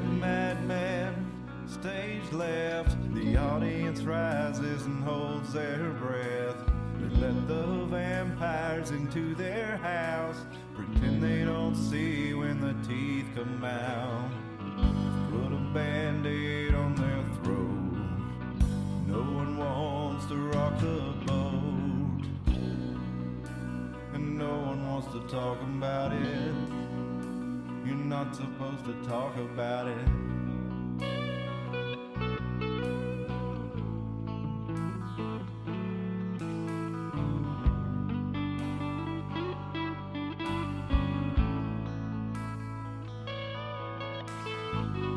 Madman, stage left. The audience rises and holds their breath. They let the vampires into their house, pretend they don't see when the teeth come out. Put a band-aid on their throat. No one wants to rock the boat, and no one wants to talk about it. You're not supposed to talk about it.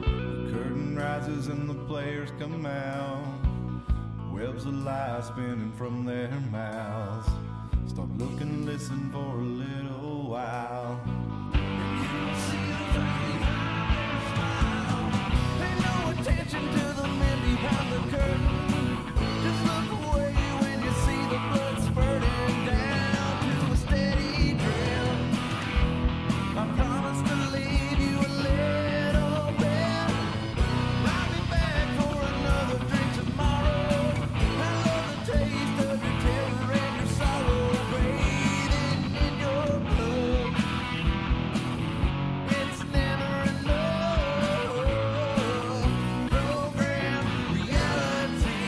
The curtain rises and the players come out. Webs of light spinning from their mouths. Stop looking, listen for a little while. Pay no attention to the men behind the curtain. Just look away when you see the blood spurting down to a steady drip. I promise to leave you a little bit. I'll be back for another drink tomorrow. I love the taste of your terror and your sorrow breathing in your blood. It's never enough. Program reality,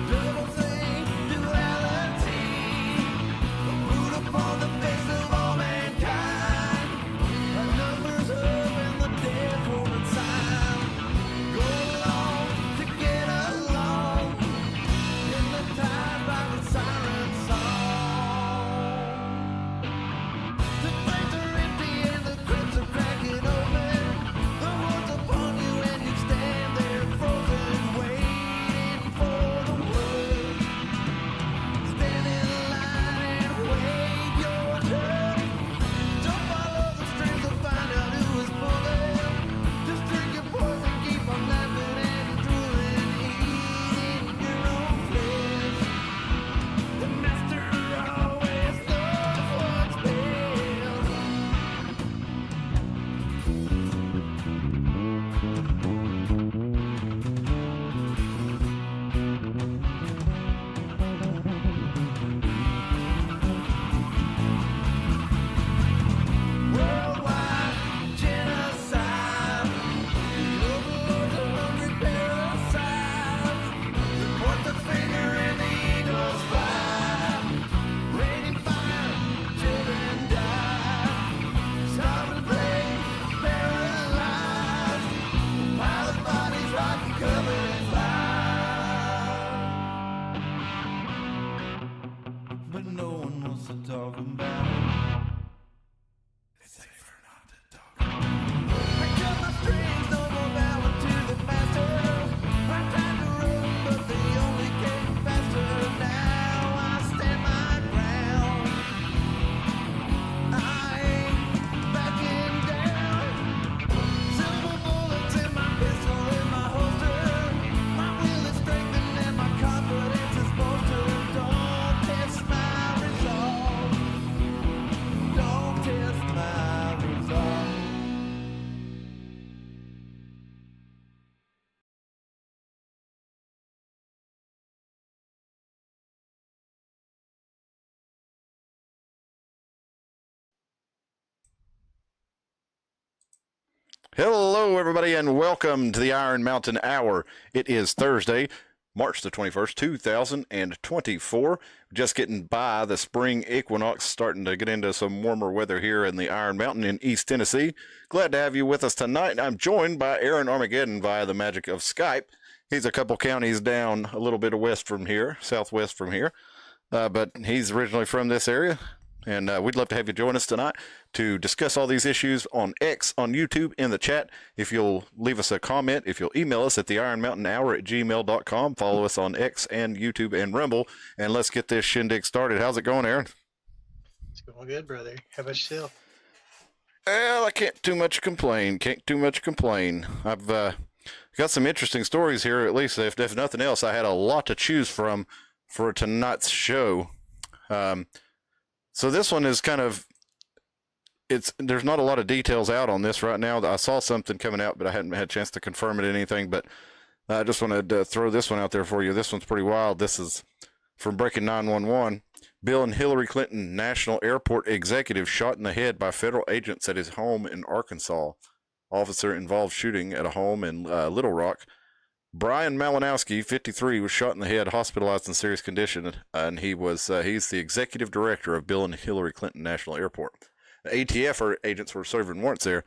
double thing, duality, a boot upon the face of all mankind. Our numbers up and the dead coincide. Go along to get along hypnotized by the siren song. The flames are empty and the crypts are cracking open. The horde's upon you and you stand there frozen, waiting for the word. Stand in line and wait your turn. Don't follow the strings to find out who is pulling. Just drink your poison, keep on laughing and drooling, eating your own flesh. The master always knows what's best. Worldwide genocide. The overlords are hungry parasites. They point the finger and the eagles fly. Raining fire, children die. Starving plague, paralyzed. A pile of bodies rotten, covered in flies. But no one wants to talk about it. It's safer not to talk about it. I cut my strings, no more bowing to the master. I tried to run, but they only came faster. Now I stand my ground. I ain't backing down. Silver bullets in my pistol in my holster. My will is strengthened and my confidence is bolstered. Don't test my resolve. Don't test my resolve. Hello, everybody, and welcome to the Iron Mountain Hour. It is Thursday, March the 21st, 2024. Just getting by the spring equinox, starting to get into some warmer weather here in the Iron Mountain in East Tennessee. Glad to have you with us tonight. I'm joined by Aaron Armageddon via the magic of Skype. He's a couple counties down, a little bit west from here, southwest from here, but he's originally from this area. And we'd love to have you join us tonight to discuss all these issues on X, on YouTube, in the chat. If you'll leave us a comment, if you'll email us at the ironmountainhour@gmail.com, follow us on X and YouTube and Rumble, and let's get this shindig started. How's it going, Aaron? It's going good, brother. How about yourself? Well, I can't too much complain. I've got some interesting stories here, at least if nothing else. I had a lot to choose from for tonight's show. So this one is kind of there's not a lot of details out on this right now. I saw something coming out, but I hadn't had a chance to confirm it or anything. But I just wanted to throw this one out there for you. This one's pretty wild. This is from Breaking 911. Bill and Hillary Clinton National Airport executive shot in the head by federal agents at his home in Arkansas. Officer involved shooting at a home in Little Rock. Brian Malinowski, 53, was shot in the head, hospitalized in serious condition, and he's the executive director of Bill and Hillary Clinton National Airport. ATF agents were serving warrants there,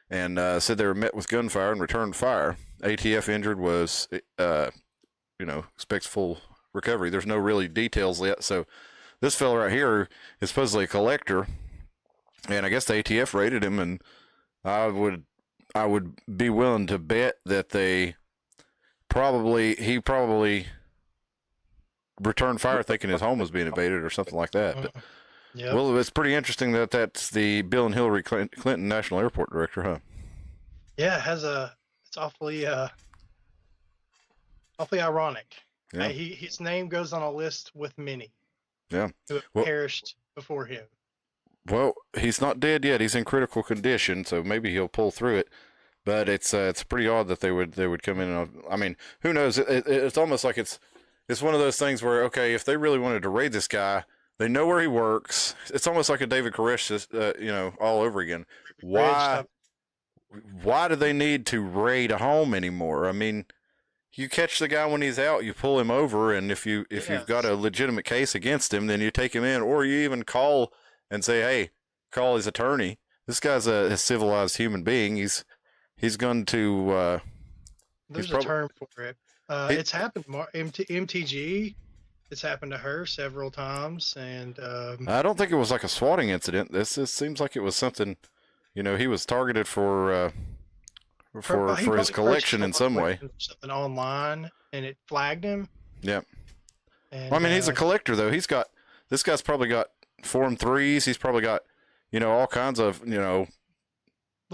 and said they were met with gunfire and returned fire. ATF injured was, expects full recovery. There's no really details yet, so this fella right here is supposedly a collector, and I guess the ATF raided him, and I would be willing to bet that he probably returned fire thinking his home was being invaded or something like that. But Yep. well, it's pretty interesting that that's the Bill and Hillary Clinton National Airport Director, huh? Yeah, it's awfully ironic. Yeah. His name goes on a list with many Yeah. who have Well- perished before him. Well, he's not dead yet. He's in critical condition, so maybe he'll pull through it. But it's pretty odd that they would come in. And, I mean, who knows? It's almost like it's one of those things where, okay, if they really wanted to raid this guy, they know where he works. It's almost like a David Koresh, all over again. Why do they need to raid a home anymore? I mean, you catch the guy when he's out, you pull him over, and if you've got a legitimate case against him, then you take him in, or you even call and say, hey, call his attorney. This guy's a civilized human being. He's going to. There's a term for it. It's happened. MTG. It's happened to her several times, and I don't think it was like a swatting incident. This seems like it was something. He was targeted for his collection in some way. Something online, and it flagged him. Yeah. And, Well, I mean, he's a collector though. This guy's probably got Form 3s. He's probably got all kinds of well,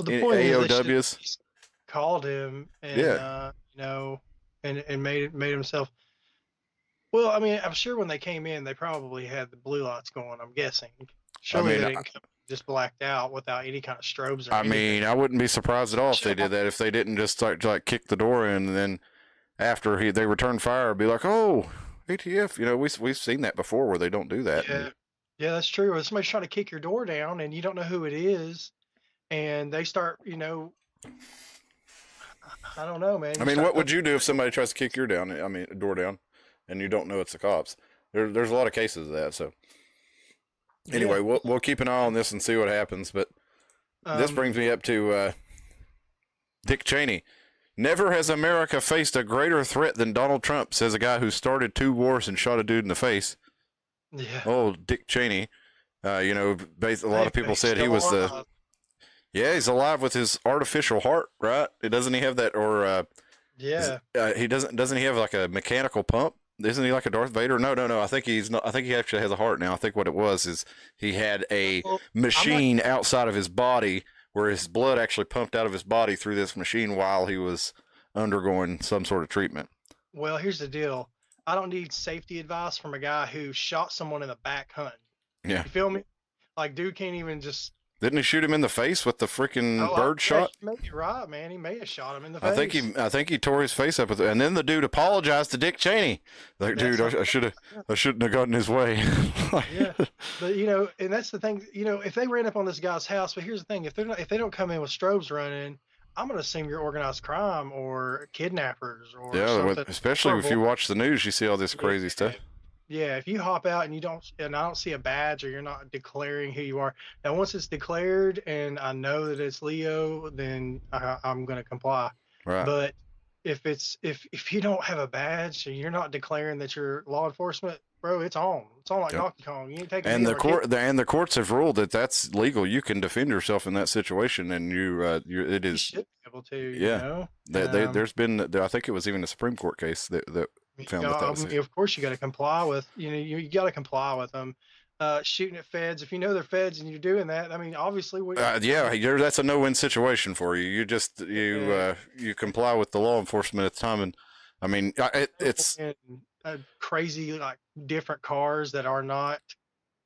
the point AOWs. is called him, and and made himself. Well, I mean, I'm sure when they came in, they probably had the blue lights going. I'm guessing. Surely they didn't come just blacked out without any kind of strobes or anything. Mean, I wouldn't be surprised at all if they did that. If they didn't just start to kick the door in, and then after they return fire, be like, "Oh, ATF." We've seen that before where they don't do that. Yeah, that's true. If somebody's trying to kick your door down and you don't know who it is, and they start, I don't know, man. I mean, what would you do if somebody tries to kick your door down, and you don't know it's the cops? There's a lot of cases of that. So anyway, we'll keep an eye on this and see what happens. But this brings me up to Dick Cheney. Never has America faced a greater threat than Donald Trump, says a guy who started 2 wars and shot a dude in the face. Yeah. Oh, Dick Cheney. A lot of people said he was the. Yeah, he's alive with his artificial heart, right? Doesn't he have that, or yeah? He doesn't he have like a mechanical pump? Isn't he like a Darth Vader? No. I think he's not. I think he actually has a heart now. I think what it was is he had a machine outside of his body where his blood actually pumped out of his body through this machine while he was undergoing some sort of treatment. Well, here's the deal. I don't need safety advice from a guy who shot someone in the back hunting. Yeah. You feel me? Like, dude can't even just. Didn't he shoot him in the face with the freaking bird shot? You may be right, man. He may have shot him in the face. I think he tore his face up with it, and then the dude apologized to Dick Cheney. Like, dude, I shouldn't have gotten his way. Yeah, but and that's the thing. If they ran up on this guy's house, but here's the thing: if they don't come in with strobes running, I'm gonna assume you're organized crime or kidnappers or something. Especially if you watch the news, you see all this crazy stuff. Yeah, if you hop out and I don't see a badge or you're not declaring who you are. Now, once it's declared and I know that it's Leo, then I'm gonna comply. Right. But if you don't have a badge and you're not declaring that you're law enforcement, bro, it's on. It's on like Donkey Kong. You ain't taking. And the courts have ruled that that's legal. You can defend yourself in that situation, and it is. You should be able to. Yeah. There's been. I think it was even a Supreme Court case that found that was. Of course, you got to comply with. You got to comply with them. Shooting at feds. If you know they're feds and you're doing that, I mean, obviously. That's a no-win situation for you. You just you comply with the law enforcement at the time, and I mean it's crazy different cars that are not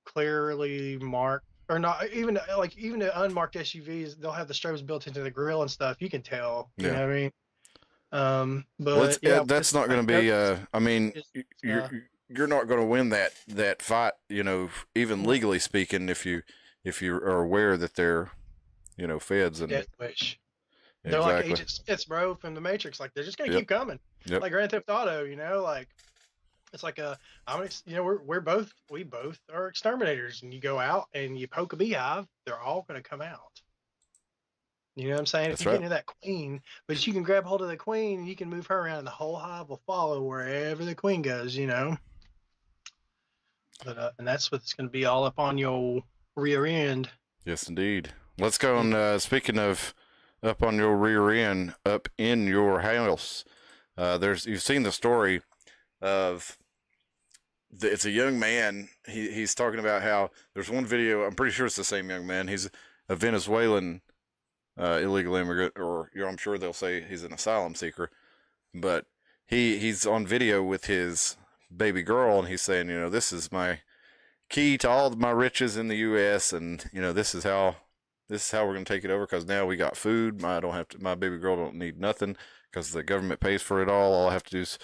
clearly marked or not even the unmarked SUVs, they'll have the strobes built into the grill and stuff. You can tell. You know what I mean? Well, But yeah, that's not going to be. I mean, you're not going to win that fight. You know, even legally speaking, if you are aware that they're, you know, feds and Death Wish. They're exactly. like Agent Smiths, bro, from the Matrix. Like they're just gonna Yep. keep coming. Yep. Like Grand Theft Auto, you know, like it's like we both are exterminators, and you go out and you poke a beehive, they're all gonna come out. You know what I'm saying? That's if you right. get into that queen, but you can grab hold of the queen and you can move her around, and the whole hive will follow wherever the queen goes. You know. But and that's what's gonna be all up on your rear end. Yes, indeed. Let's go on. Speaking of up on your rear end, up in your house, you've seen the story of it's a young man. He's talking about how there's one video. I'm pretty sure it's the same young man. He's a Venezuelan illegal immigrant, or I'm sure they'll say he's an asylum seeker. But he's on video with his baby girl, and he's saying, you know, this is my key to all of my riches in the U.S., and you know, this is how we're gonna take it over, because now we got food. My baby girl don't need nothing because the government pays for it all. All I have to do is,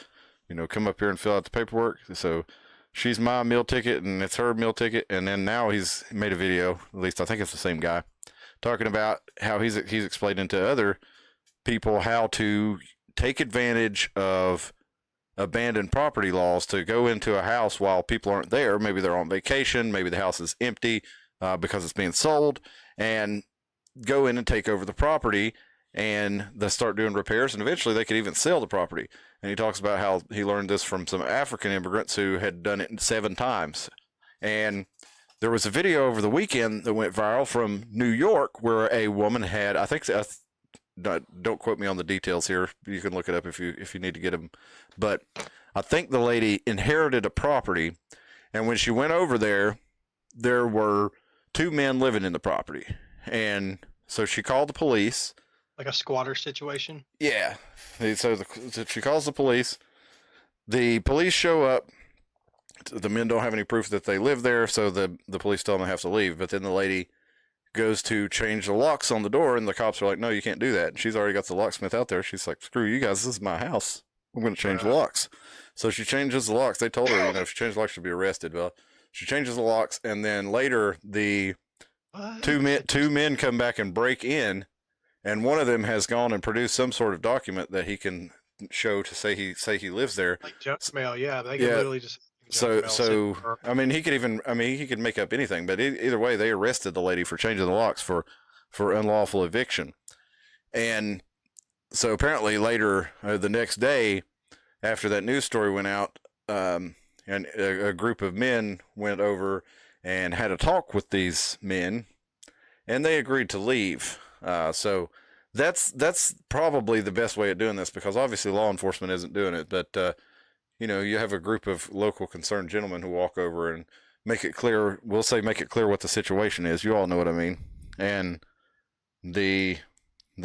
you know, come up here and fill out the paperwork. So she's my meal ticket and it's her meal ticket. And then now he's made a video, at least I think it's the same guy, talking about how he's explaining to other people how to take advantage of abandoned property laws to go into a house while people aren't there. Maybe they're on vacation, maybe the house is empty because it's being sold, and go in and take over the property, and they start doing repairs, and eventually they could even sell the property. And he talks about how he learned this from some African immigrants who had done it 7 times. And there was a video over the weekend that went viral from New York where a woman had, I think, don't quote me on the details here. You can look it up if you need to get them. But I think the lady inherited a property, and when she went over there, there were 2 men living in the property. And so she called the police. Like a squatter situation? Yeah. So she calls the police. The police show up. The men don't have any proof that they live there, so the police tell them they have to leave. But then the lady goes to change the locks on the door, and the cops are like, no, you can't do that. And she's already got the locksmith out there. She's like, screw you guys, this is my house. I'm going to change the locks. So she changes the locks. They told her, you know, if she changed the locks, she'll be arrested. Well, she changes the locks, and then later the two men come back and break in, and one of them has gone and produced some sort of document that he can show to say he lives there. Like junk mail, yeah. They can literally just. So I mean, he could make up anything, but either way, they arrested the lady for changing the locks for unlawful eviction. And so apparently later, the next day, after that news story went out, and a group of men went over and had a talk with these men, and they agreed to leave. So that's probably the best way of doing this, because obviously law enforcement isn't doing it, but you know, you have a group of local concerned gentlemen who walk over and make it clear. We'll say make it clear what the situation is. You all know what I mean. And the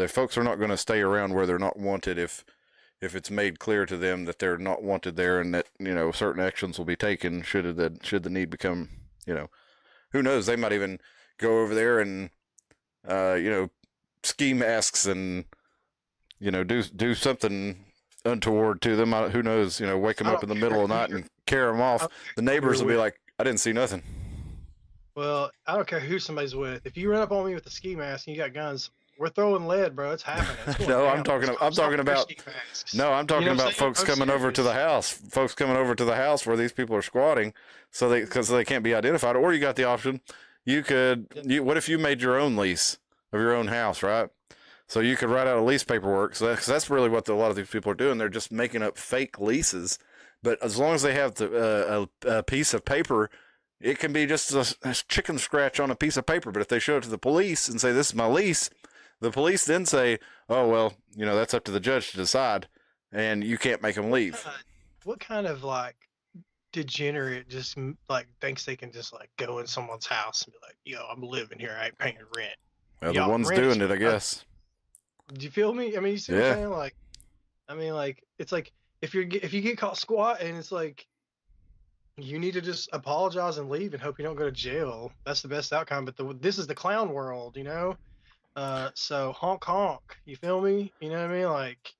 folks are not going to stay around where they're not wanted if it's made clear to them that they're not wanted there, and that, you know, certain actions will be taken should the need become, you know, who knows, they might even go over there and you know, ski masks and, you know, do something untoward to them. Who knows, you know, wake them up in the middle of the night and carry them off. The neighbors will be like, I didn't see nothing. Well, I don't care who somebody's with. If you run up on me with a ski mask and you got guns, we're throwing lead, bro. It's happening. It's going No, down. I'm talking about I'm talking about folks coming over to the house. Folks coming over to the house where these people are squatting, because they can't be identified. Or you got the option, what if you made your own lease of your own house, right? So you could write out a lease paperwork. So that's really what a lot of these people are doing. They're just making up fake leases. But as long as they have a piece of paper, it can be just a chicken scratch on a piece of paper. But if they show it to the police and say, this is my lease, the police then say, oh, well, you know, that's up to the judge to decide, and you can't make them leave. What kind of, like, degenerate just, like, thinks they can just, like, go in someone's house and be like, yo, I'm living here, I ain't paying rent. Well, the ones doing it, I guess. Do you feel me? I mean, you see what I'm saying? Like, I mean, like, it's like if you get caught squatting, it's like, You need to just apologize and leave and hope you don't go to jail. That's the best outcome. But this is the clown world, you know. So honk honk. You feel me? You know what I mean? Like,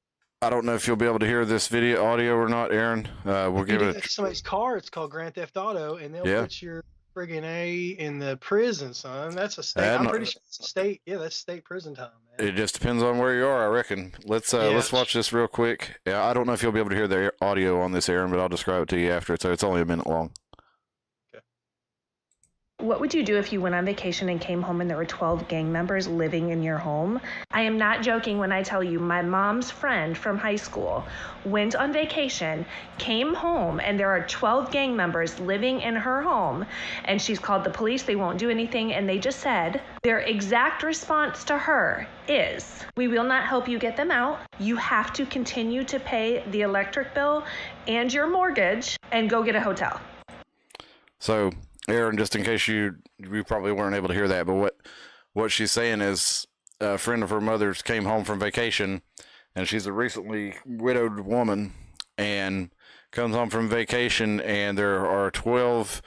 I don't know if you'll be able to hear this video audio or not, Aaron. We'll if you give do it. that to somebody's car, it's called Grand Theft Auto, and they'll Yeah. put your friggin' A in the prison, son. That's a state. I'm pretty sure it's a state. Yeah, that's state prison time, man. It just depends on where you are, I reckon. Let's watch this real quick. Yeah, I don't know if you'll be able to hear the audio on this, Aaron, but I'll describe it to you after. So it's only a minute long. What would you do if you went on vacation and came home and there were 12 gang members living in your home? I am not joking when I tell you my mom's friend from high school went on vacation, came home, and there are 12 gang members living in her home, and she's called the police. They won't do anything, and they just said their exact response to her is, "We will not help you get them out. You have to continue to pay the electric bill and your mortgage and go get a hotel." So, Aaron, just in case you probably weren't able to hear that, but what she's saying is a friend of her mother's came home from vacation, and she's a recently widowed woman, and comes home from vacation, and there are 12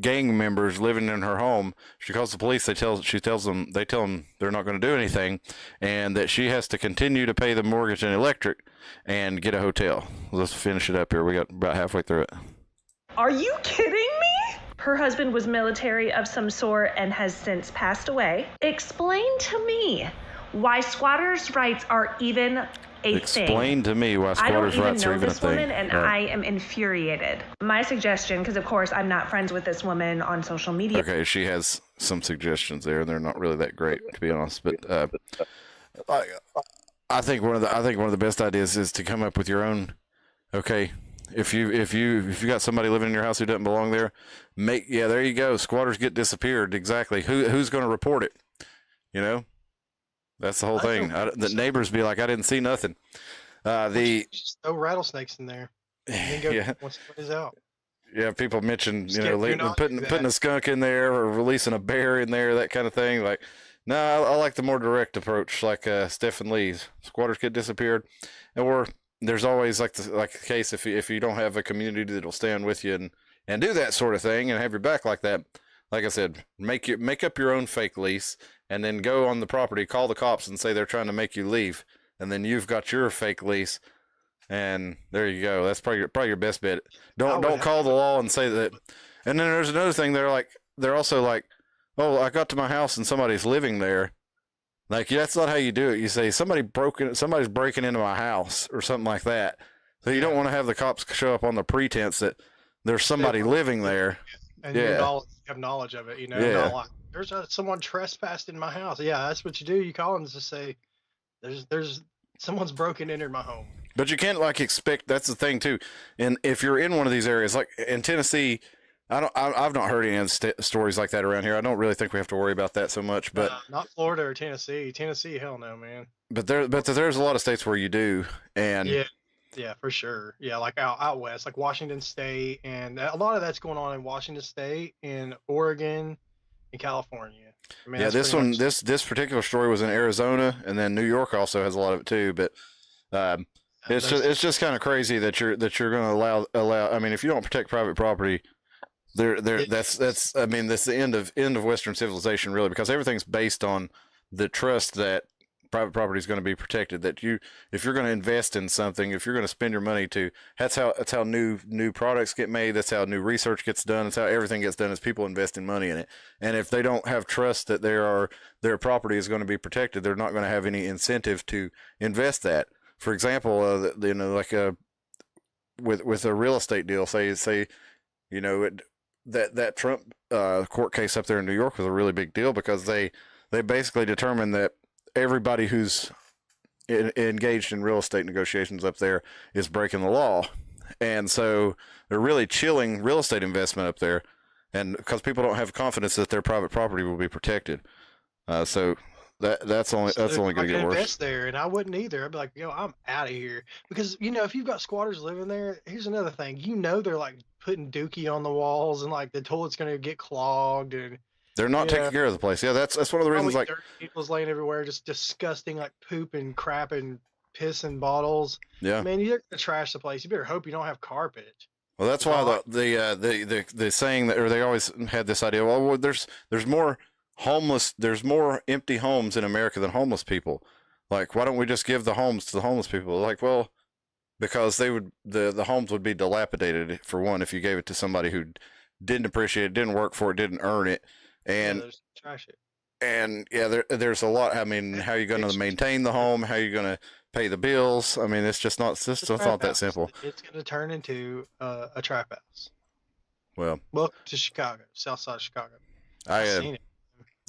gang members living in her home. She calls the police. They tell them they're not going to do anything, and that she has to continue to pay the mortgage and electric and get a hotel. Let's finish it up here. We got about halfway through it. Are you kidding me? Her husband was military of some sort and has since passed away. Explain to me why squatters' rights are even a thing. Explain to me why squatters' rights are even a thing. I don't even know this woman, and I am infuriated. My suggestion, because of course I'm not friends with this woman on social media. Okay, she has some suggestions there, and they're not really that great, to be honest. But I think one of the best ideas is to come up with your own. Okay, if you got somebody living in your house who doesn't belong there, there you go. Squatters get disappeared. Exactly. Who's going to report it? You know, that's the whole thing. The neighbors be like, I didn't see nothing. Just throw rattlesnakes in there. And then go once somebody's out. Yeah, people mention putting a skunk in there or releasing a bear in there, that kind of thing. Like, no, I like the more direct approach, like Stephen Lee's. Squatters get disappeared, or there's always like the case if you don't have a community that'll stand with you and do that sort of thing and have your back like that. Like I said, make up your own fake lease and then go on the property, call the cops and say they're trying to make you leave, and then you've got your fake lease, and there you go. That's probably your best bet. Don't call the law and say that. And then there's another thing. They're also like, oh, I got to my house and somebody's living there. Like, that's not how you do it. You say somebody's breaking into my house or something like that. So you don't want to have the cops show up on the pretense that there's somebody living there. And you have knowledge of it, you know. Yeah. Not like, there's someone trespassed in my house. Yeah, that's what you do. You call them to say, there's someone's broken into my home. But you can't expect. That's the thing too. And if you're in one of these areas, like in Tennessee, I've not heard any stories like that around here. I don't really think we have to worry about that so much. But not Florida or Tennessee. Tennessee, hell no, man. But there's a lot of states where you do, and yeah, for sure. Yeah, like out west, like Washington State, and a lot of that's going on in Washington State, in Oregon, and California. I mean, this particular story was in Arizona, and then New York also has a lot of it too. But it's just kind of crazy that you're going to allow. I mean, if you don't protect private property. That's the end of Western civilization, really, because everything's based on the trust that private property is going to be protected. That if you're going to invest in something, if you're going to spend your money that's how new products get made. That's how new research gets done. That's how everything gets done. Is people invest in money in it. And if they don't have trust that their property is going to be protected, they're not going to have any incentive to invest that. For example, with a real estate deal, say that Trump court case up there in New York was a really big deal because they basically determined that everybody who's engaged in real estate negotiations up there is breaking the law, and so they're really chilling real estate investment up there, and because people don't have confidence that their private property will be protected, so that's only going to get worse. Invest there, and I wouldn't either. I'd be like, yo, I'm out of here, because if you've got squatters living there, here's another thing. They're like putting dookie on the walls, and like the toilet's going to get clogged, and they're not taking care of the place. Yeah, that's one of the reasons. Like, people's laying everywhere, just disgusting, like poop and crap and piss and bottles. Yeah, man, you're going to trash the place. You better hope you don't have carpet. Well, that's why the saying that, or they always had this idea. Well, there's more there's more empty homes in America than homeless people. Like, why don't we just give the homes to the homeless people? Like, well, because the homes would be dilapidated for one if you gave it to somebody who didn't appreciate it, didn't work for it, didn't earn it, and trash it. And yeah, there's a lot. I mean, how are you going to maintain the home? How are you going to pay the bills? I mean, it's just not that simple. It's going to turn into a trap house. Well, welcome to Chicago, South Side of Chicago. I've seen it.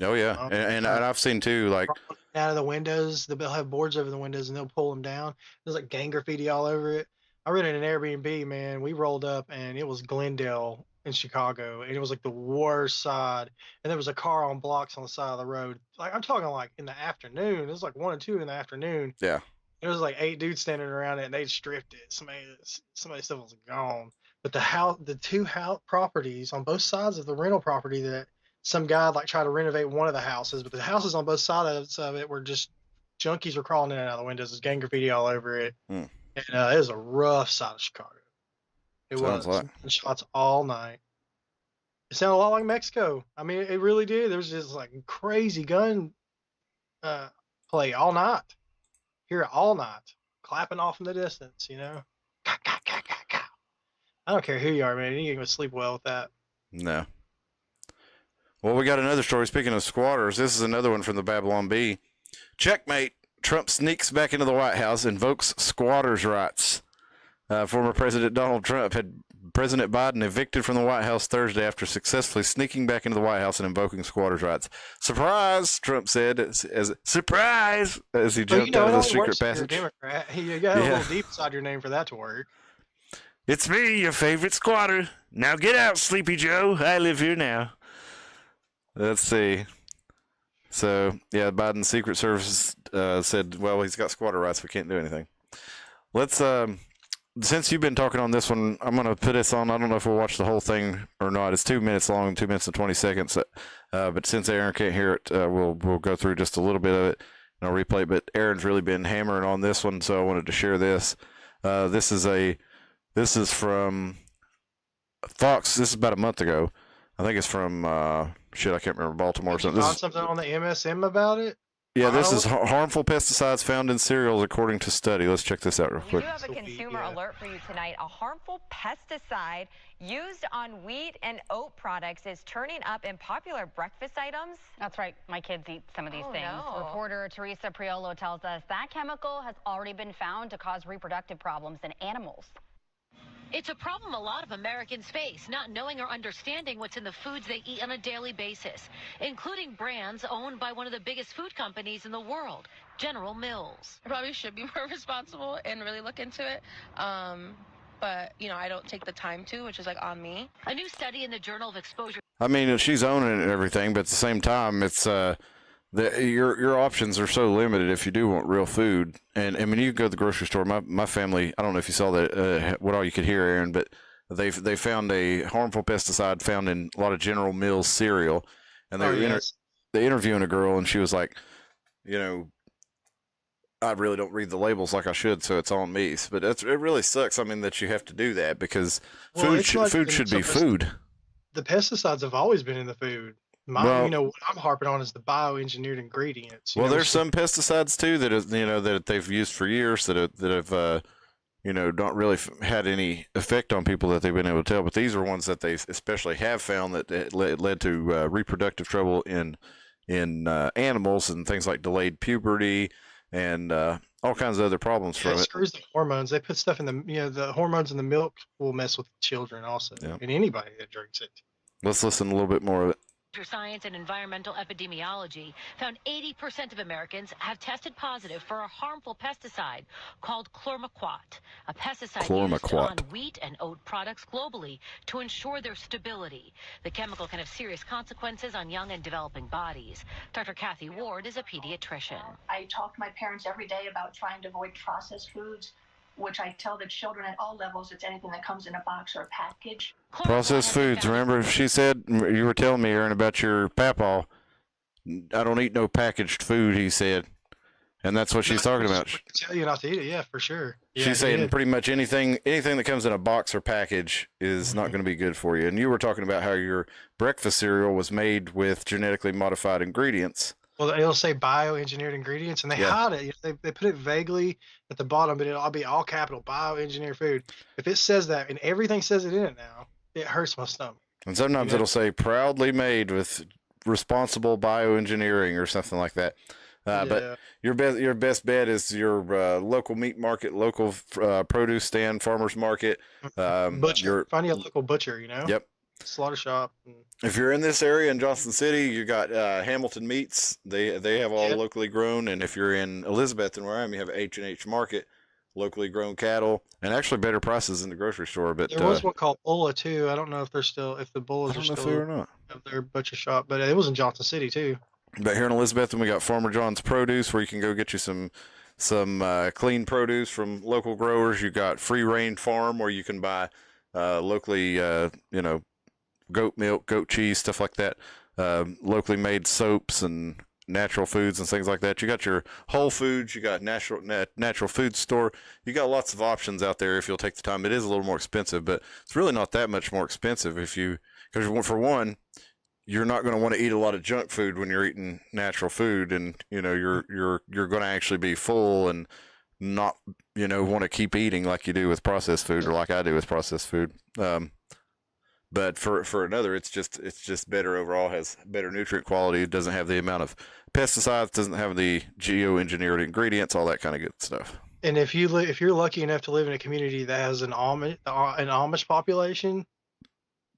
Oh yeah, and I've seen too. Like out of the windows, they'll have boards over the windows and they'll pull them down. There's like gang graffiti all over it. I rented an Airbnb, man. We rolled up and it was Glendale in Chicago, and it was like the worst side. And there was a car on blocks on the side of the road. Like, I'm talking like in the afternoon. It was like 1 or 2 in the afternoon. Yeah. There was like 8 dudes standing around it, and they stripped it. Somebody's stuff was gone. But the two properties on both sides of the rental property, that some guy like tried to renovate one of the houses, but the houses on both sides of it were just junkies were crawling in and out of the windows. There's gang graffiti all over it. And it was a rough side of Chicago. It was shots all night. It sounded a lot like Mexico. I mean, it really did. There was just like crazy gun play all night. Hear it all night, clapping off in the distance. You know, I don't care who you are, man. You ain't gonna sleep well with that. No. Well, we got another story. Speaking of squatters, this is another one from the Babylon Bee. Checkmate. Trump sneaks back into the White House, invokes squatters' rights. Former President Donald Trump had President Biden evicted from the White House Thursday after successfully sneaking back into the White House and invoking squatters' rights. Surprise, Trump said, as surprise, as he jumped out of the secret passage. You're a Democrat. You got a little deep inside your name for that to work. It's me, your favorite squatter. Now get out, Sleepy Joe. I live here now. Let's see. So, yeah, Biden's Secret Service said, well, he's got squatter rights. We can't do anything. Let's, since you've been talking on this one, I'm going to put this on. I don't know if we'll watch the whole thing or not. It's 2 minutes long, 2 minutes and 20 seconds. But since Aaron can't hear it, we'll go through just a little bit of it and I'll replay it. But Aaron's really been hammering on this one, so I wanted to share this. This is from Fox. This is about a month ago. I think it's from I can't remember, Baltimore or something. You found something on the MSM about it? Yeah, this is harmful pesticides found in cereals according to study. Let's check this out real quick. We do have a consumer alert for you tonight. A harmful pesticide used on wheat and oat products is turning up in popular breakfast items. That's right. My kids eat some of these things. No. Reporter Teresa Priolo tells us that chemical has already been found to cause reproductive problems in animals. It's a problem a lot of Americans face, not knowing or understanding what's in the foods they eat on a daily basis, including brands owned by one of the biggest food companies in the world, General Mills. I probably should be more responsible and really look into it. But, I don't take the time to, which is like on me. A new study in the Journal of Exposure. I mean, she's owning it and everything, but at the same time, it's your options are so limited if you do want real food. And I mean, you go to the grocery store. My family, I don't know if you saw that, what all you could hear, Aaron, but they found a harmful pesticide found in a lot of General Mills cereal, and they interviewing a girl, and she was like, I really don't read the labels like I should, so it's on me. But it really sucks. I mean, that you have to do that because food should be food. The pesticides have always been in the food. What I'm harping on is the bioengineered ingredients. There's some pesticides too that they've used for years that have not really had any effect on people that they've been able to tell. But these are ones that they especially have found that led to reproductive trouble in animals and things like delayed puberty and all kinds of other problems from it. It screws the hormones. They put stuff in the hormones in the milk will mess with children also, and anybody that drinks it. Let's listen a little bit more of it. Science and Environmental Epidemiology found 80% of Americans have tested positive for a harmful pesticide called chlormequat, a pesticide used on wheat and oat products globally to ensure their stability. The chemical can have serious consequences on young and developing bodies. Dr. Kathy Ward is a pediatrician. I talk to my parents every day about trying to avoid processed foods, which I tell the children at all levels, it's anything that comes in a box or a package. Processed foods. Remember, she said, you were telling me, Aaron, about your papaw. I don't eat no packaged food, he said. And that's what she's talking about. Tell you not to eat it, yeah, for sure. Yeah, she's saying pretty much anything that comes in a box or package is not going to be good for you. And you were talking about how your breakfast cereal was made with genetically modified ingredients. Well, it'll say bioengineered ingredients, and they hide it. They put it vaguely at the bottom, but it'll be all capital bioengineered food. If it says that, and everything says it in it now, it hurts my stomach. And sometimes it'll say proudly made with responsible bioengineering or something like that. But your best bet is your local meat market, local produce stand, farmers market. Butcher. Find a local butcher, Yep. Slaughter shop. If you're in this area in Johnson City, you got Hamilton Meats. They have all locally grown. And if you're in Elizabeth and where I am, you have H&H Market, locally grown cattle, and actually better prices in the grocery store. But there was one called Bulla too. I don't know if the Bullas are still there or not. Of their butcher shop, but it was in Johnson City too. But here in Elizabeth, we got Farmer John's Produce, where you can go get you some clean produce from local growers. You got Free Range Farm, where you can buy locally, goat milk, goat cheese, stuff like that. Locally made soaps and natural foods and things like that. You got your Whole Foods. You got natural food store. You got lots of options out there if you'll take the time. It is a little more expensive, but it's really not that much more expensive because for one, you're not going to want to eat a lot of junk food when you're eating natural food, and you're going to actually be full and not want to keep eating like you do with processed food or like I do with processed food. But for another, it's just better overall. Has better nutrient quality. It doesn't have the amount of pesticides. Doesn't have the geoengineered ingredients. All that kind of good stuff. And if you're lucky enough to live in a community that has an Amish population,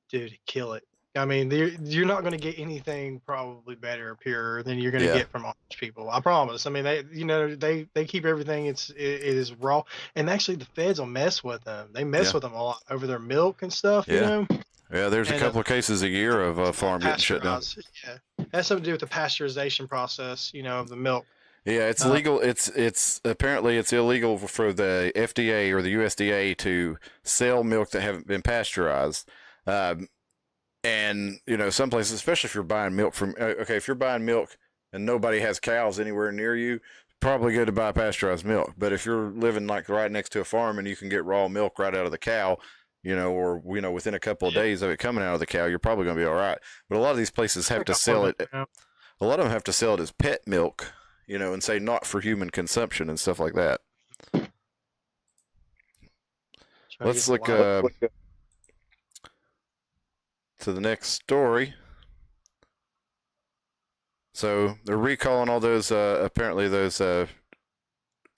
dude, kill it. I mean, you're not going to get anything probably better or purer than you're going to get from Amish people. I promise. I mean, they keep everything. It is raw, and actually the feds will mess with them. They mess with them a lot over their milk and stuff. Yeah, there's a couple of cases a year of a farm getting shut down. Yeah, it has something to do with the pasteurization process, of the milk. Yeah, it's legal. It's apparently it's illegal for the FDA or the USDA to sell milk that haven't been pasteurized. And some places, especially if you're buying milk if you're buying milk and nobody has cows anywhere near you, probably good to buy pasteurized milk. But if you're living like right next to a farm and you can get raw milk right out of the cow, or within a couple of days of it coming out of the cow, you're probably going to be all right. But a lot of these places have to sell it. A lot of them have to sell it as pet milk, and say not for human consumption and stuff like that. Let's look to the next story. So they're recalling all those apparently those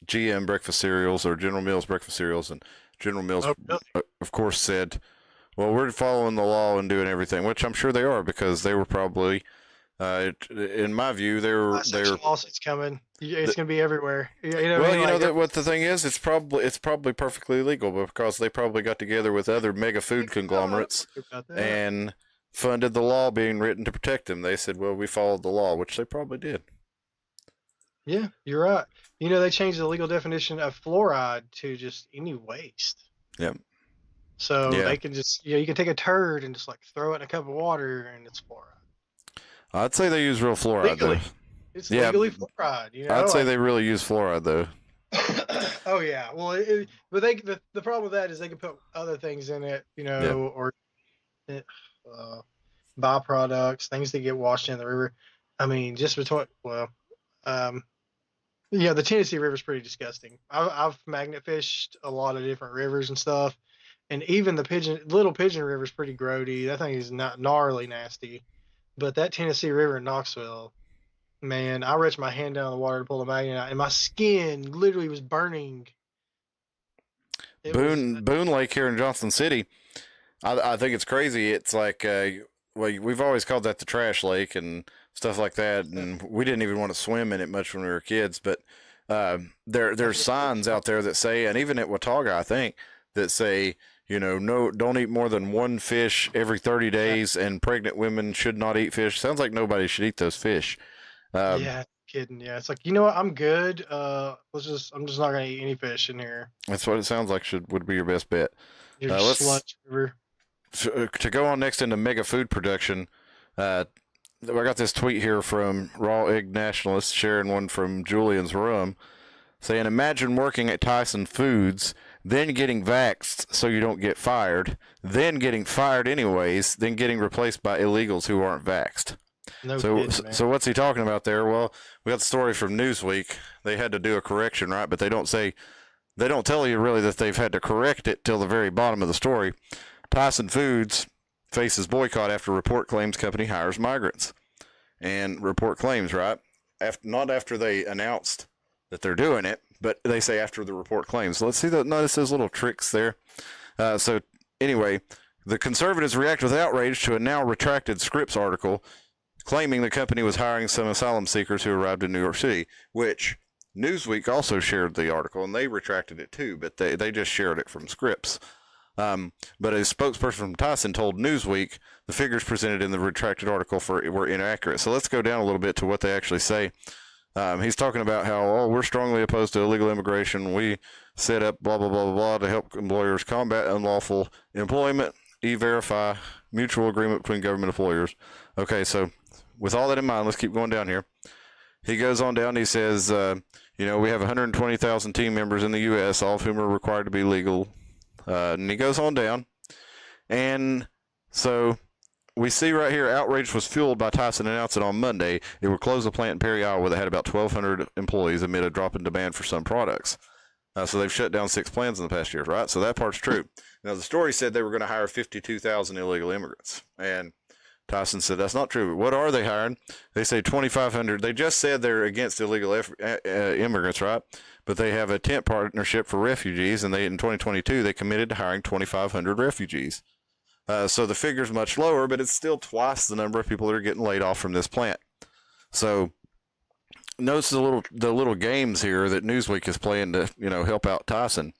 GM breakfast cereals or General Mills breakfast cereals, and General Mills of course said, well, we're following the law and doing everything, which I'm sure they are, because they were probably in my view they're lawsuits coming. It's going to be everywhere. What the thing is, it's probably perfectly legal, because they probably got together with other mega food conglomerates and funded the law being written to protect them. They said, well, we followed the law, which they probably did. Yeah, you're right. They changed the legal definition of fluoride to just any waste. Yep. So they can just, you can take a turd and just like throw it in a cup of water and it's fluoride. I'd say they use real fluoride legally. though. It's legally fluoride. I'd say they really use fluoride though. Oh yeah. Well, but the problem with that is they can put other things in it, or byproducts, things that get washed in the river. I mean, just between the Tennessee River is pretty disgusting. I've magnet fished a lot of different rivers and stuff, and even the Little Pigeon River is pretty grody. That thing is not gnarly nasty. But that Tennessee River in Knoxville, man, I reached my hand down in the water to pull the magnet out, and my skin literally was burning. Boone Lake here in Johnson City, I think it's crazy. It's like, we've always called that the trash lake and stuff like that, and we didn't even want to swim in it much when we were kids. But there's signs out there that say, and even at Watauga, I think, that say, no, don't eat more than one fish every 30 days, and pregnant women should not eat fish. Sounds like nobody should eat those fish. Kidding. Yeah, it's like, what, I'm good. I'm just not gonna eat any fish in here. That's what it sounds like would be your best bet. Sludge river. To go on next into mega food production, I got this tweet here from Raw Egg Nationalist, sharing one from Julian's Rum, saying, imagine working at Tyson Foods, then getting vaxxed so you don't get fired, then getting fired anyways, then getting replaced by illegals who aren't vaxxed. No kidding, man. So what's he talking about there? Well, we got the story from Newsweek. They had to do a correction, right? But they don't tell you really that they've had to correct it till the very bottom of the story. Tyson Foods faces boycott after report claims company hires migrants. And report claims, right? Not after they announced that they're doing it, but they say after the report claims. So let's see notice those little tricks there. So anyway, the conservatives react with outrage to a now retracted Scripps article claiming the company was hiring some asylum seekers who arrived in New York City, which Newsweek also shared the article, and they retracted it too, but they just shared it from Scripps. But a spokesperson from Tyson told Newsweek the figures presented in the retracted article were inaccurate. So let's go down a little bit to what they actually say. He's talking about how, we're strongly opposed to illegal immigration. We set up blah, blah, blah, blah, blah to help employers combat unlawful employment, e-verify, mutual agreement between government employers. Okay, so with all that in mind, let's keep going down here. He goes on down. He says, we have 120,000 team members in the U.S., all of whom are required to be legal. And he goes on down. And so we see right here, outrage was fueled by Tyson announcing on Monday it would close a plant in Perry, Iowa that had about 1,200 employees amid a drop in demand for some products. So they've shut down 6 plants in the past year, right? So that part's true. Now, the story said they were going to hire 52,000 illegal immigrants. And Tyson said that's not true. What are they hiring? They say 2,500. They just said they're against illegal immigrants, right? But they have a tent partnership for refugees, and in 2022 they committed to hiring 2,500 refugees. So the figure's much lower, but it's still twice the number of people that are getting laid off from this plant. So notice the little games here that Newsweek is playing to help out Tyson.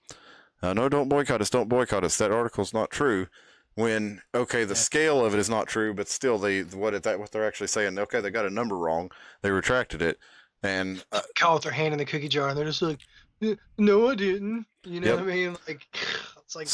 No, don't boycott us. Don't boycott us. That article's not true. When the scale of it is not true, but still what they're actually saying. Okay, they got a number wrong. They retracted it, and call with their hand in the cookie jar, and they're just like, "No, I didn't." You know what I mean? Like, it's like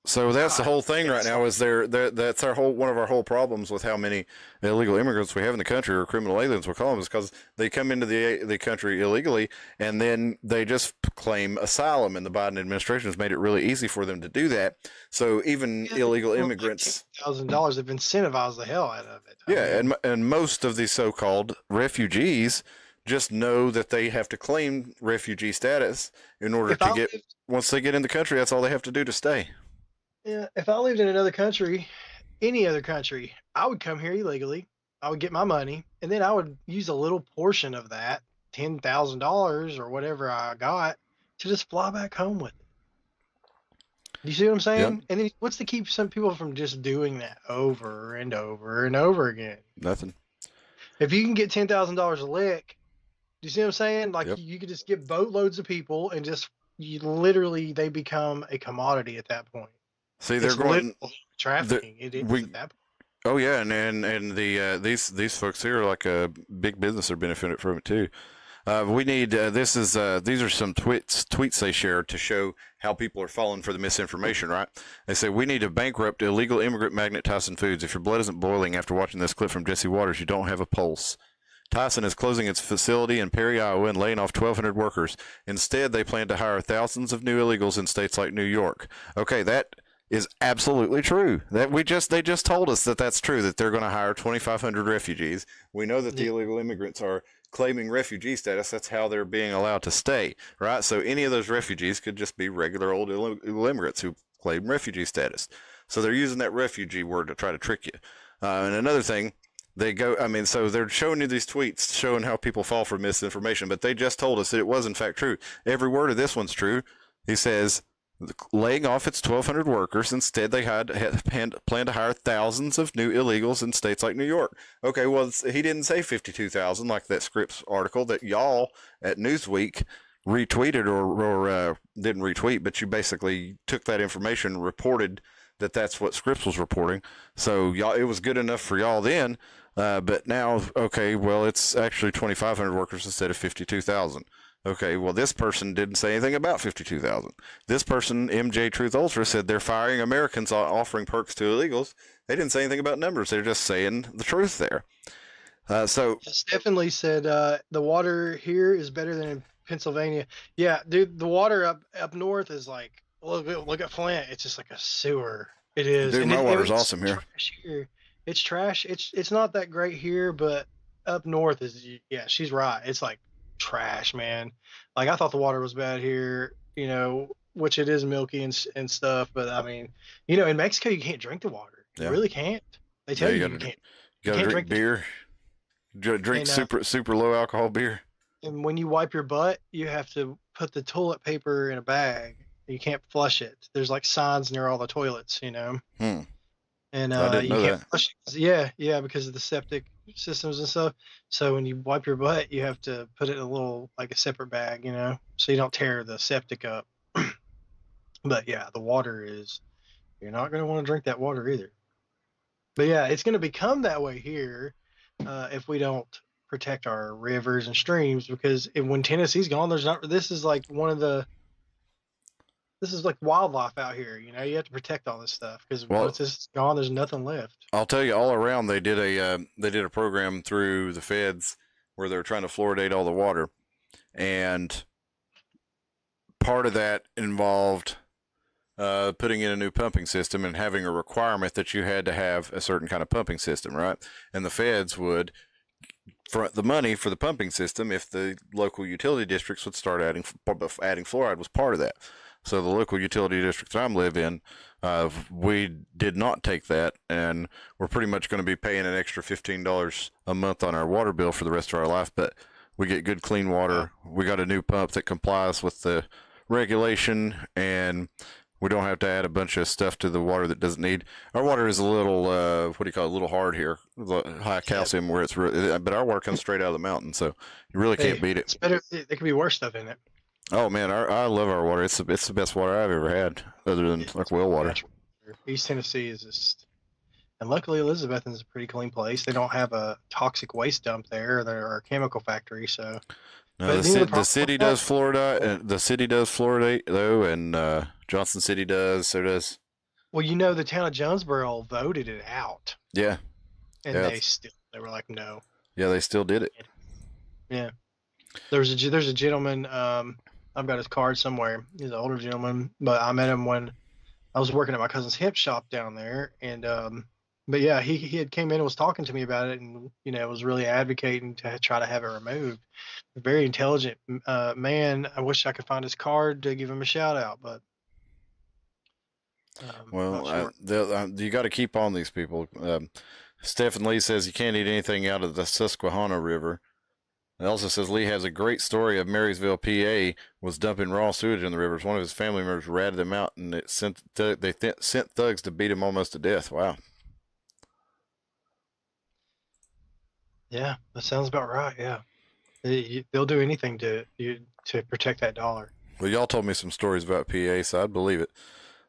so that's the whole thing right now. Is that's one of our whole problems with how many illegal immigrants we have in the country, or criminal aliens we call them, is because they come into the country illegally, and then they just claim asylum, and the Biden administration has made it really easy for them to do that. So even illegal immigrants, $1,000 have incentivized the hell out of it. And most of these so-called refugees just know that they have to claim refugee status in order to get. Once they get in the country, that's all they have to do to stay. Yeah, if I lived in another country, any other country, I would come here illegally. I would get my money, and then I would use a little portion of that, $10,000 or whatever I got, to just fly back home with it. You see what I'm saying? Yep. And then what's to keep some people from just doing that over and over and over again? Nothing. If you can get $10,000 a lick, do you see what I'm saying? Like, you could just get boatloads of people, and they become a commodity at that point. See, they're going trafficking. At that point. Oh yeah, and these folks here are like a big business are benefiting from it too. We need these are some tweets they shared to show how people are falling for the misinformation. Right? They say we need to bankrupt illegal immigrant magnate Tyson Foods. If your blood isn't boiling after watching this clip from Jesse Waters, you don't have a pulse. Tyson is closing its facility in Perry, Iowa, and laying off 1,200 workers. Instead, they plan to hire thousands of new illegals in states like New York. Okay, that is absolutely true. That they just told us that that's true, that they're going to hire 2,500 refugees. We know that the illegal immigrants are claiming refugee status. That's how they're being allowed to stay, right? So any of those refugees could just be regular old illegal immigrants who claim refugee status. So they're using that refugee word to try to trick you. And another thing, so they're showing you these tweets showing how people fall for misinformation, but they just told us that it was in fact true. Every word of this one's true. He says, laying off its 1,200 workers. Instead, they had planned to hire thousands of new illegals in states like New York. Okay, well, he didn't say 52,000 like that Scripps article that y'all at Newsweek retweeted or didn't retweet, but you basically took that information and reported that that's what Scripps was reporting. So y'all, it was good enough for y'all then, but now, okay, well, it's actually 2,500 workers instead of 52,000. Okay, well, this person didn't say anything about 52,000. This person, MJ Truth Ultra, said they're firing Americans offering perks to illegals. They didn't say anything about numbers. They're just saying the truth there. So Stephen Lee said the water here is better than in Pennsylvania. Yeah, dude, the water up north is like look at Flint. It's just like a sewer. It is. dude, And my water's it's awesome here. Trash here. It's trash. It's not that great here, but up north is she's right. It's like trash, man. Like I thought the water was bad here, which it is milky and stuff. But I mean, in Mexico you can't drink the water. You really can't. They tell you can't. You gotta drink beer. Drink super low alcohol beer. And when you wipe your butt, you have to put the toilet paper in a bag. You can't flush it. There's like signs near all the toilets, And I didn't know you can't that. flush it. Yeah, because of the septic systems and stuff. So when you wipe your butt, you have to put it in a separate bag, so you don't tear the septic up. But yeah, the water you're not going to want to drink that water either. But yeah, it's going to become that way here if we don't protect our rivers and streams, because when Tennessee's gone, this is like wildlife out here. You have to protect all this stuff because once this is gone, there's nothing left. I'll tell you, all around they did a program through the feds where they were trying to fluoridate all the water, and part of that involved putting in a new pumping system and having a requirement that you had to have a certain kind of pumping system, right? And the feds would front the money for the pumping system if the local utility districts would start adding fluoride was part of that. So the local utility district that I live in, we did not take that, and we're pretty much going to be paying an extra $15 a month on our water bill for the rest of our life, but we get good clean water. We got a new pump that complies with the regulation, and we don't have to add a bunch of stuff to the water that doesn't need. Our water is a little, a little hard here, high calcium where it's really, but our water comes straight out of the mountain, so you really can't beat it. It's better. There could be worse stuff in it. Oh man, I love our water. It's the best water I've ever had, other than like well water. East Tennessee is just, and luckily Elizabethton is a pretty clean place. They don't have a toxic waste dump there, or a chemical factory, so. No, the city does fluoridate. The city does fluoridate though, and Johnson City does. So does. Well, the town of Jonesboro voted it out. Yeah. And they were like, no. Yeah, they still did it. Yeah. There's a gentleman. I've got his card somewhere. He's an older gentleman, but I met him when I was working at my cousin's hemp shop down there, and but yeah, he had came in and was talking to me about it, and was really advocating to try to have it removed. Very intelligent man. I wish I could find his card to give him a shout out, but you got to keep on these people. Stephen Lee says you can't eat anything out of the Susquehanna River. It also says Lee has a great story of Marysville, PA, was dumping raw sewage in the rivers. One of his family members ratted them out, and they sent thugs to beat him almost to death. Wow. Yeah, that sounds about right. Yeah, they'll do anything to protect that dollar. Well, y'all told me some stories about PA, so I'd believe it.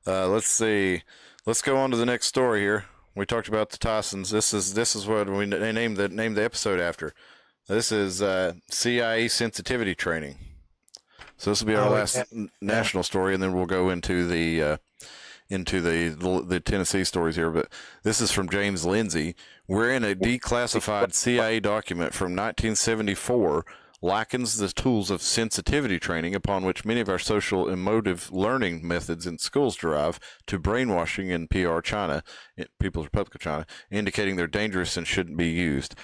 Let's see. Let's go on to the next story here. We talked about the Tysons. This is what we named the episode after. This is CIA sensitivity training. So this will be our last national story, and then we'll go into the Tennessee stories here. But this is from James Lindsay. We're in a declassified CIA document from 1974 likens the tools of sensitivity training, upon which many of our social emotive learning methods in schools derive, to brainwashing in PR China, People's Republic of China, indicating they're dangerous and shouldn't be used.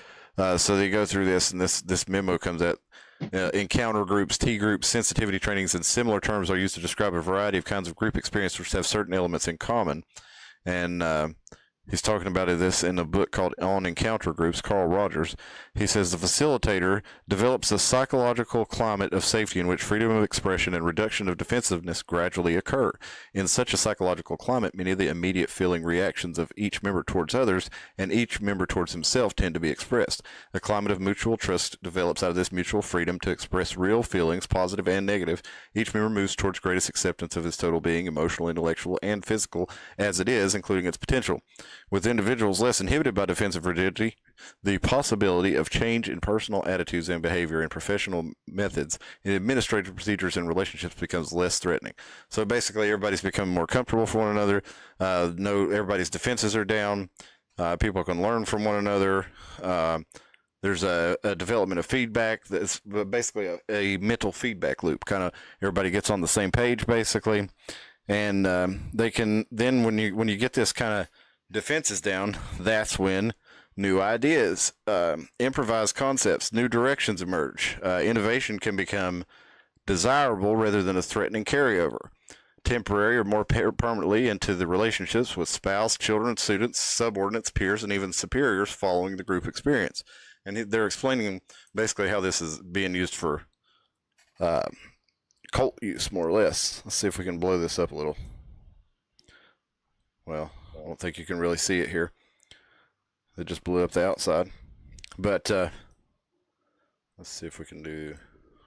So they go through this, and this memo comes out. Encounter groups, T groups, sensitivity trainings, and similar terms are used to describe a variety of kinds of group experience which have certain elements in common. And he's talking about this in a book called On Encounter Groups, Carl Rogers. He says the facilitator develops a psychological climate of safety in which freedom of expression and reduction of defensiveness gradually occur. In such a psychological climate, many of the immediate feeling reactions of each member towards others and each member towards himself tend to be expressed. A climate of mutual trust develops out of this mutual freedom to express real feelings, positive and negative. Each member moves towards greatest acceptance of his total being, emotional, intellectual, and physical, as it is, including its potential. With individuals less inhibited by defensive rigidity, the possibility of change in personal attitudes and behavior in professional methods, in administrative procedures and relationships becomes less threatening. So basically, everybody's becoming more comfortable for one another. Everybody's defenses are down. People can learn from one another. there's a development of feedback that's basically a mental feedback loop. Kind of everybody gets on the same page basically, and they can then when you get this kind of defenses down, that's when new ideas, improvised concepts, new directions emerge. Innovation can become desirable rather than a threatening carryover. Temporary or more permanently into the relationships with spouse, children, students, subordinates, peers, and even superiors following the group experience. And they're explaining basically how this is being used for cult use, more or less. Let's see if we can blow this up a little. Well, I don't think you can really see it here. It just blew up the outside. But let's see if we can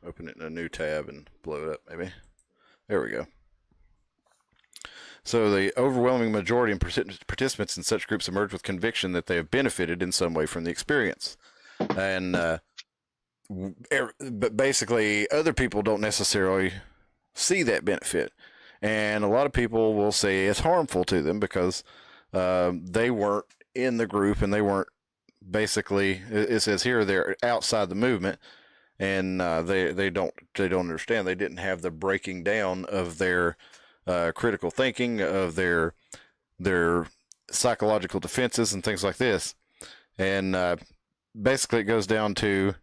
open it in a new tab and blow it up maybe. There we go. So the overwhelming majority of participants in such groups emerge with conviction that they have benefited in some way from the experience. And but basically other people don't necessarily see that benefit. And a lot of people will say it's harmful to them because they weren't in the group and they weren't basically, it says here, they're outside the movement, and they don't understand. They didn't have the breaking down of their critical thinking, of their psychological defenses and things like this. And basically it goes down to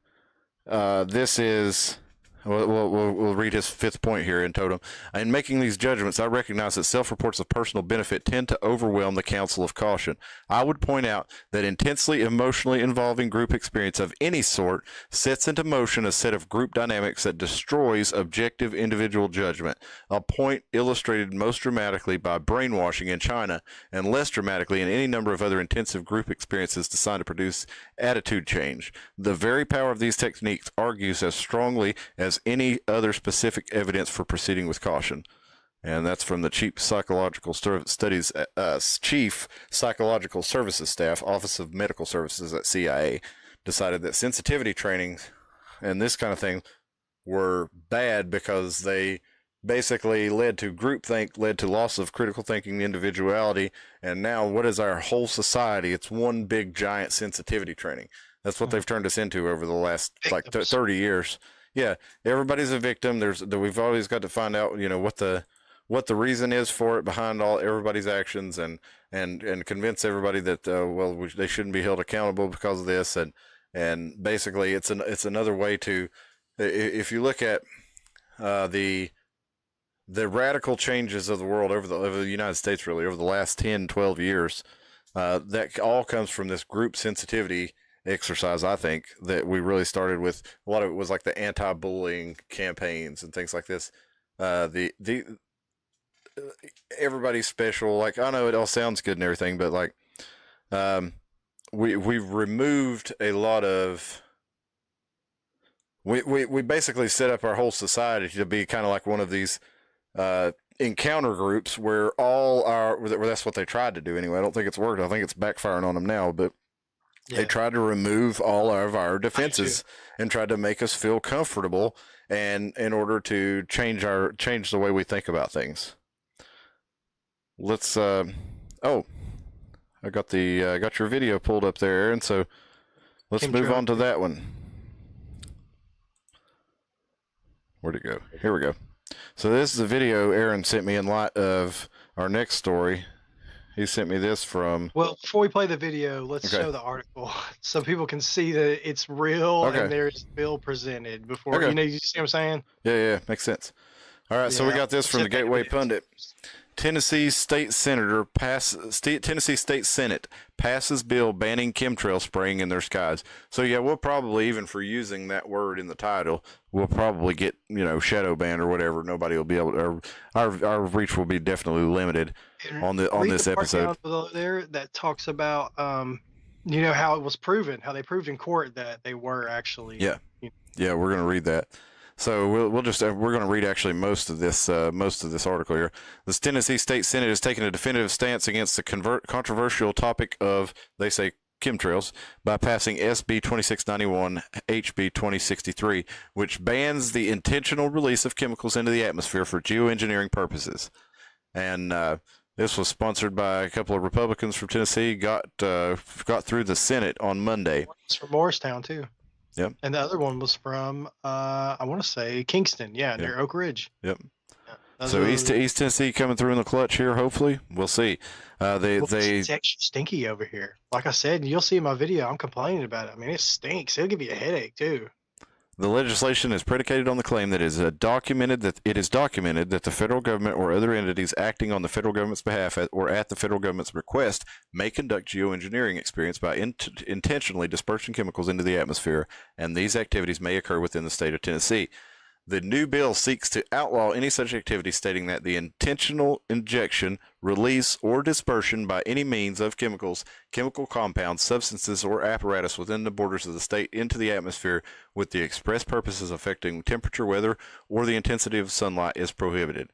this is we'll read his fifth point here in totem. In making these judgments, I recognize that self-reports of personal benefit tend to overwhelm the counsel of caution. I would point out that intensely emotionally involving group experience of any sort sets into motion a set of group dynamics that destroys objective individual judgment, a point illustrated most dramatically by brainwashing in China and less dramatically in any number of other intensive group experiences designed to produce attitude change. The very power of these techniques argues as strongly as any other specific evidence for proceeding with caution. And that's from the Chief Psychological Studies, Chief Psychological Services Staff, Office of Medical Services at CIA, decided that sensitivity trainings and this kind of thing were bad because they basically led to groupthink, led to loss of critical thinking, individuality, and now what is our whole society? It's one big giant sensitivity training. That's what they've turned us into over the last 30 years. Yeah, everybody's a victim. We've always got to find out, what the reason is for it behind everybody's actions, and convince everybody that they shouldn't be held accountable because of this, and basically it's another way to, if you look at the radical changes of the world over the United States, really over the last 10, 12 years, that all comes from this group sensitivity exercise. I think that we really started with a lot of it was like the anti-bullying campaigns and things like this. Everybody's special. Like, I know it all sounds good and everything, but like, we've removed a lot of. We basically set up our whole society to be kind of like one of these encounter groups where that's what they tried to do anyway. I don't think it's worked. I think it's backfiring on them now, but. Yeah. They tried to remove all of our defenses and tried to make us feel comfortable, and in order to change the way we think about things. Let's I got your video pulled up there, Aaron, so let's move on to that one. Where'd it go? Here we go. So this is a video Aaron sent me in light of our next story. He sent me this from... Well, before we play the video, let's show the article so people can see that it's real and there's Bill presented before. You see what I'm saying? Yeah, makes sense. All right, so we got this from the Gateway Pundit. Tennessee State Senate passes bill banning chemtrail spraying in their skies. So yeah, we'll probably, even for using that word in the title, we'll probably get, shadow banned or whatever. Nobody will be able to, our reach will be definitely limited on this episode. There that talks about how it was proven, how they proved in court that they were actually. Yeah, we're gonna read that. So we're going to read actually most of this article here. The Tennessee State Senate has taken a definitive stance against the controversial topic of, they say, chemtrails by passing SB 2691 HB 2063, which bans the intentional release of chemicals into the atmosphere for geoengineering purposes. And This was sponsored by a couple of Republicans from Tennessee. Got through the Senate on Monday. It's from Morristown too. Yep. And the other one was from I want to say Kingston, near Oak Ridge. Yep. Yeah. So East Tennessee coming through in the clutch here. Hopefully, we'll see. It's actually stinky over here. Like I said, you'll see in my video, I'm complaining about it. I mean, it stinks. It'll give you a headache too. The legislation is predicated on the claim that it is documented that the federal government or other entities acting on the federal government's behalf or at the federal government's request may conduct geoengineering experiments by intentionally dispersing chemicals into the atmosphere, and these activities may occur within the state of Tennessee. The new bill seeks to outlaw any such activity, stating that the intentional injection, release, or dispersion by any means of chemicals, chemical compounds, substances, or apparatus within the borders of the state into the atmosphere with the express purposes affecting temperature, weather, or the intensity of sunlight is prohibited.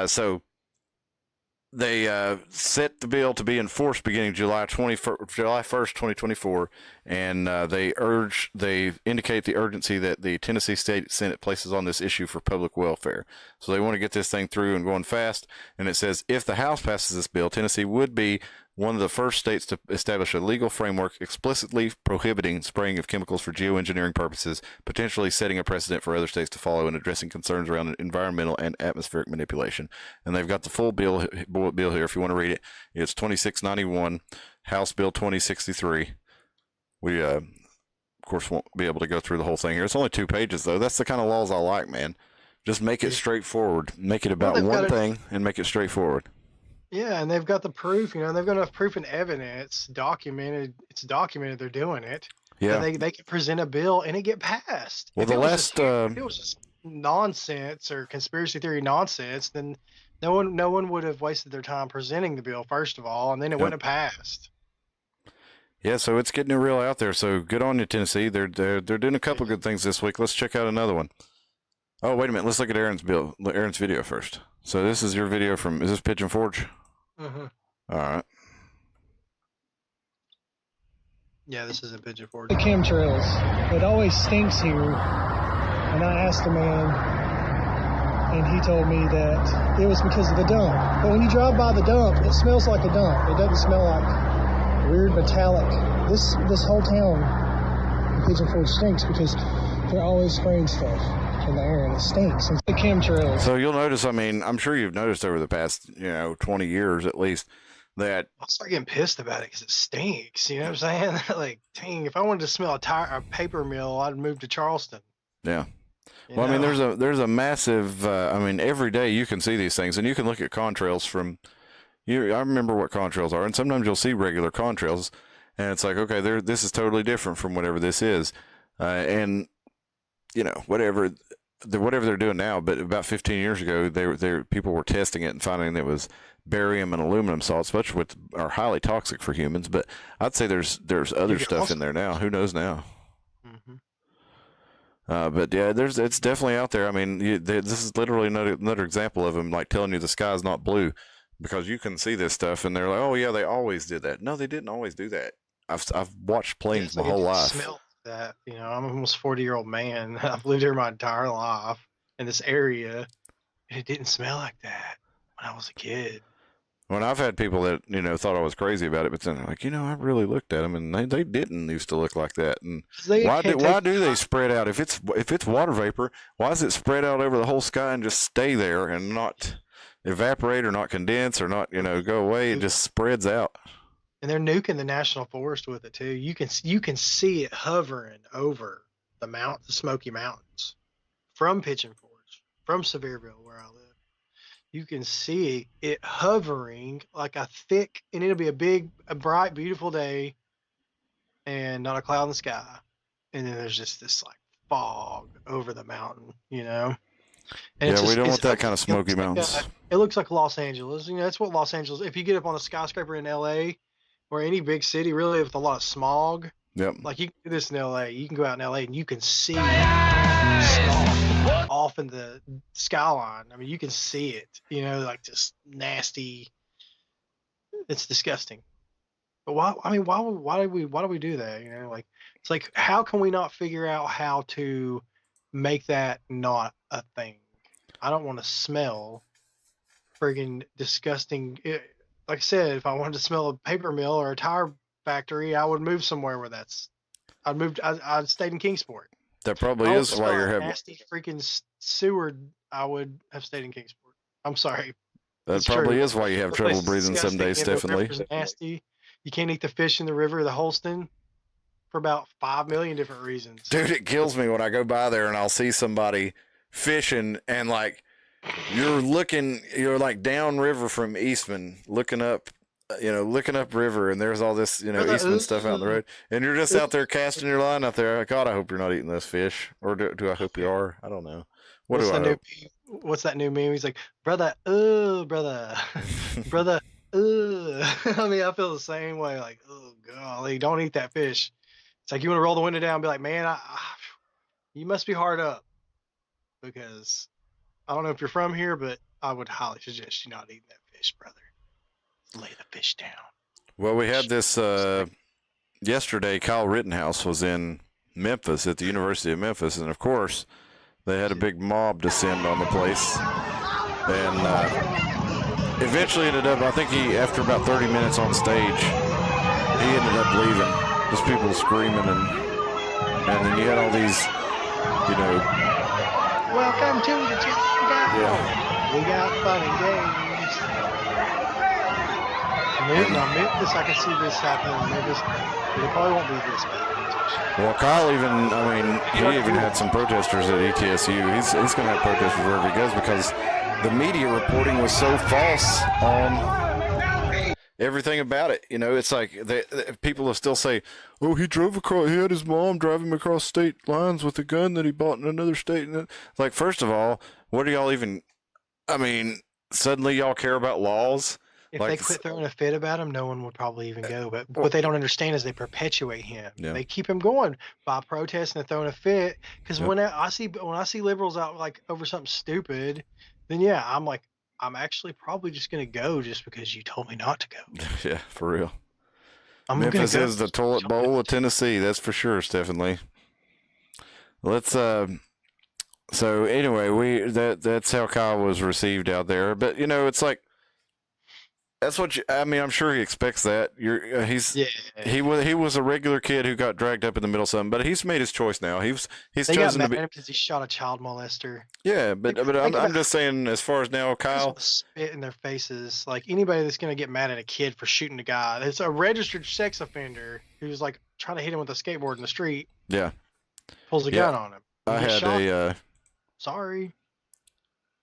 So they set the bill to be enforced beginning July 1st, 2024, and they indicate the urgency that the Tennessee State Senate places on this issue for public welfare. So they want to get this thing through and going fast. And it says if the House passes this bill, Tennessee would be one of the first states to establish a legal framework explicitly prohibiting spraying of chemicals for geoengineering purposes, potentially setting a precedent for other states to follow in addressing concerns around environmental and atmospheric manipulation. And they've got the full bill here if you want to read it. It's 2691, House Bill 2063. We, of course, won't be able to go through the whole thing here. It's only 2 pages, though. That's the kind of laws I like, man. Just make it straightforward. Make it about one thing and make it straightforward. Yeah, and they've got the proof, they've got enough proof and evidence documented. It's documented they're doing it. Yeah. They can present a bill and it get passed. Well, if it was just nonsense or conspiracy theory nonsense, then no one would have wasted their time presenting the bill, first of all, and then it wouldn't have passed. Yeah, so it's getting real out there. So good on you, Tennessee. They're doing a couple good things this week. Let's check out another one. Oh, wait a minute. Let's look at Aaron's video first. So this is your video from, is this Pigeon Forge? Mm-hmm. All right. Yeah, this is a Pigeon Forge. The chemtrails. It always stinks here. And I asked the man, and he told me that it was because of the dump. But when you drive by the dump, it smells like a dump. It doesn't smell like weird metallic. This whole town in Pigeon Forge stinks because they're always spraying stuff in the air, and it stinks. It's the chemtrails. So you'll notice, I mean, I'm sure you've noticed over the past, 20 years at least, that I'll start getting pissed about it because it stinks. You know what I'm saying? Like, dang, if I wanted to smell a paper mill, I'd move to Charleston. Yeah. Well, I mean, there's a massive, every day you can see these things, and you can look at contrails from, I remember what contrails are, and sometimes you'll see regular contrails, and it's like, okay, this is totally different from whatever this is. And, whatever they're doing now, but about 15 years ago, people were testing it and finding that it was barium and aluminum salts, which are highly toxic for humans. But I'd say there's other stuff in there now. Who knows now? Mm-hmm. But yeah, it's definitely out there. I mean, this is literally another example of them like telling you the sky's not blue, because you can see this stuff and they're like, oh yeah, they always did that. No, they didn't always do that. I've watched planes my whole life. Smell that, I'm almost 40-year-old man. I've lived here my entire life in this area, and it didn't smell like that when I was a kid. When I've had people that thought I was crazy about it, but then they're like, I really looked at them, and they didn't used to look like that. And why do they spread out? If it's water vapor, why does it spread out over the whole sky and just stay there and not evaporate or not condense or not go away? It just spreads out. And they're nuking the national forest with it too. You can see it hovering over the Smoky Mountains from Pigeon Forge, from Sevierville, where I live. You can see it hovering like a thick, and it'll be a bright, beautiful day, and not a cloud in the sky. And then there's just this like fog over the mountain, And we don't want that kind of Smoky Mountains. It looks like Los Angeles. That's what Los Angeles. If you get up on a skyscraper in LA, or any big city, really, with a lot of smog. Yep. Like, you can do this in LA. You can go out in LA and you can see smog off in the skyline. I mean, you can see it, like just nasty. It's disgusting. But why do we do that? It's like, how can we not figure out how to make that not a thing? I don't want to smell friggin' disgusting. Like I said, if I wanted to smell a paper mill or a tire factory, I would move somewhere where that's. I'd stayed in Kingsport. That probably is why you're having nasty freaking sewer. I would have stayed in Kingsport. I'm sorry. That probably is why you have trouble breathing some days, Stephanie. Nasty. You can't eat the fish in the river, the Holston, for about 5 million different reasons. Dude, it kills me when I go by there and I'll see somebody fishing and like you're like downriver from Eastman, looking up river, and there's all this, Eastman stuff out on the road, and you're just out there casting your line out there. God, I hope you're not eating this fish, or do I hope you are? I don't know. What's that new meme? He's like, brother, brother, brother, I mean, I feel the same way. Like, oh golly, don't eat that fish. It's like you want to roll the window down and be like, man, you must be hard up, because I don't know if you're from here, but I would highly suggest you not eating that fish, brother. Lay the fish down. Well, we had this yesterday. Kyle Rittenhouse was in Memphis at the University of Memphis, and of course, they had a big mob descend on the place, and eventually ended up. I think after about 30 minutes on stage, he ended up leaving. Just people screaming, and then you had all these, Welcome to the Chemtrail. Yeah. We got fun and games. Memphis, I can see this happening. Memphis, it probably won't be this bad. Well, Kyle he even had some protesters at ETSU. He's going to have protesters wherever he goes because the media reporting was so false on everything about it. It's like people will still say, "Oh, he had his mom drive him across state lines with a gun that he bought in another state." And like, first of all, what do y'all even? Suddenly y'all care about laws. If they quit throwing a fit about him, no one would probably even go. But what they don't understand is they perpetuate him. Yeah. They keep him going by protesting and throwing a fit. Because when I see liberals out like over something stupid, then yeah, I'm like, I'm actually probably just gonna go just because you told me not to go. Yeah, for real. Memphis is the toilet bowl of Tennessee, that's for sure, Stephanie. Let's So anyway, that's how Kyle was received out there. But it's like. That's what I'm sure he expects that. He was a regular kid who got dragged up in the middle of something, but he's made his choice now. He's chosen to be because he shot a child molester. Yeah, but I'm just saying, as far as now, Kyle spit in their faces. Like anybody that's gonna get mad at a kid for shooting a guy, it's a registered sex offender who's like trying to hit him with a skateboard in the street. Yeah, pulls a gun on him. Sorry.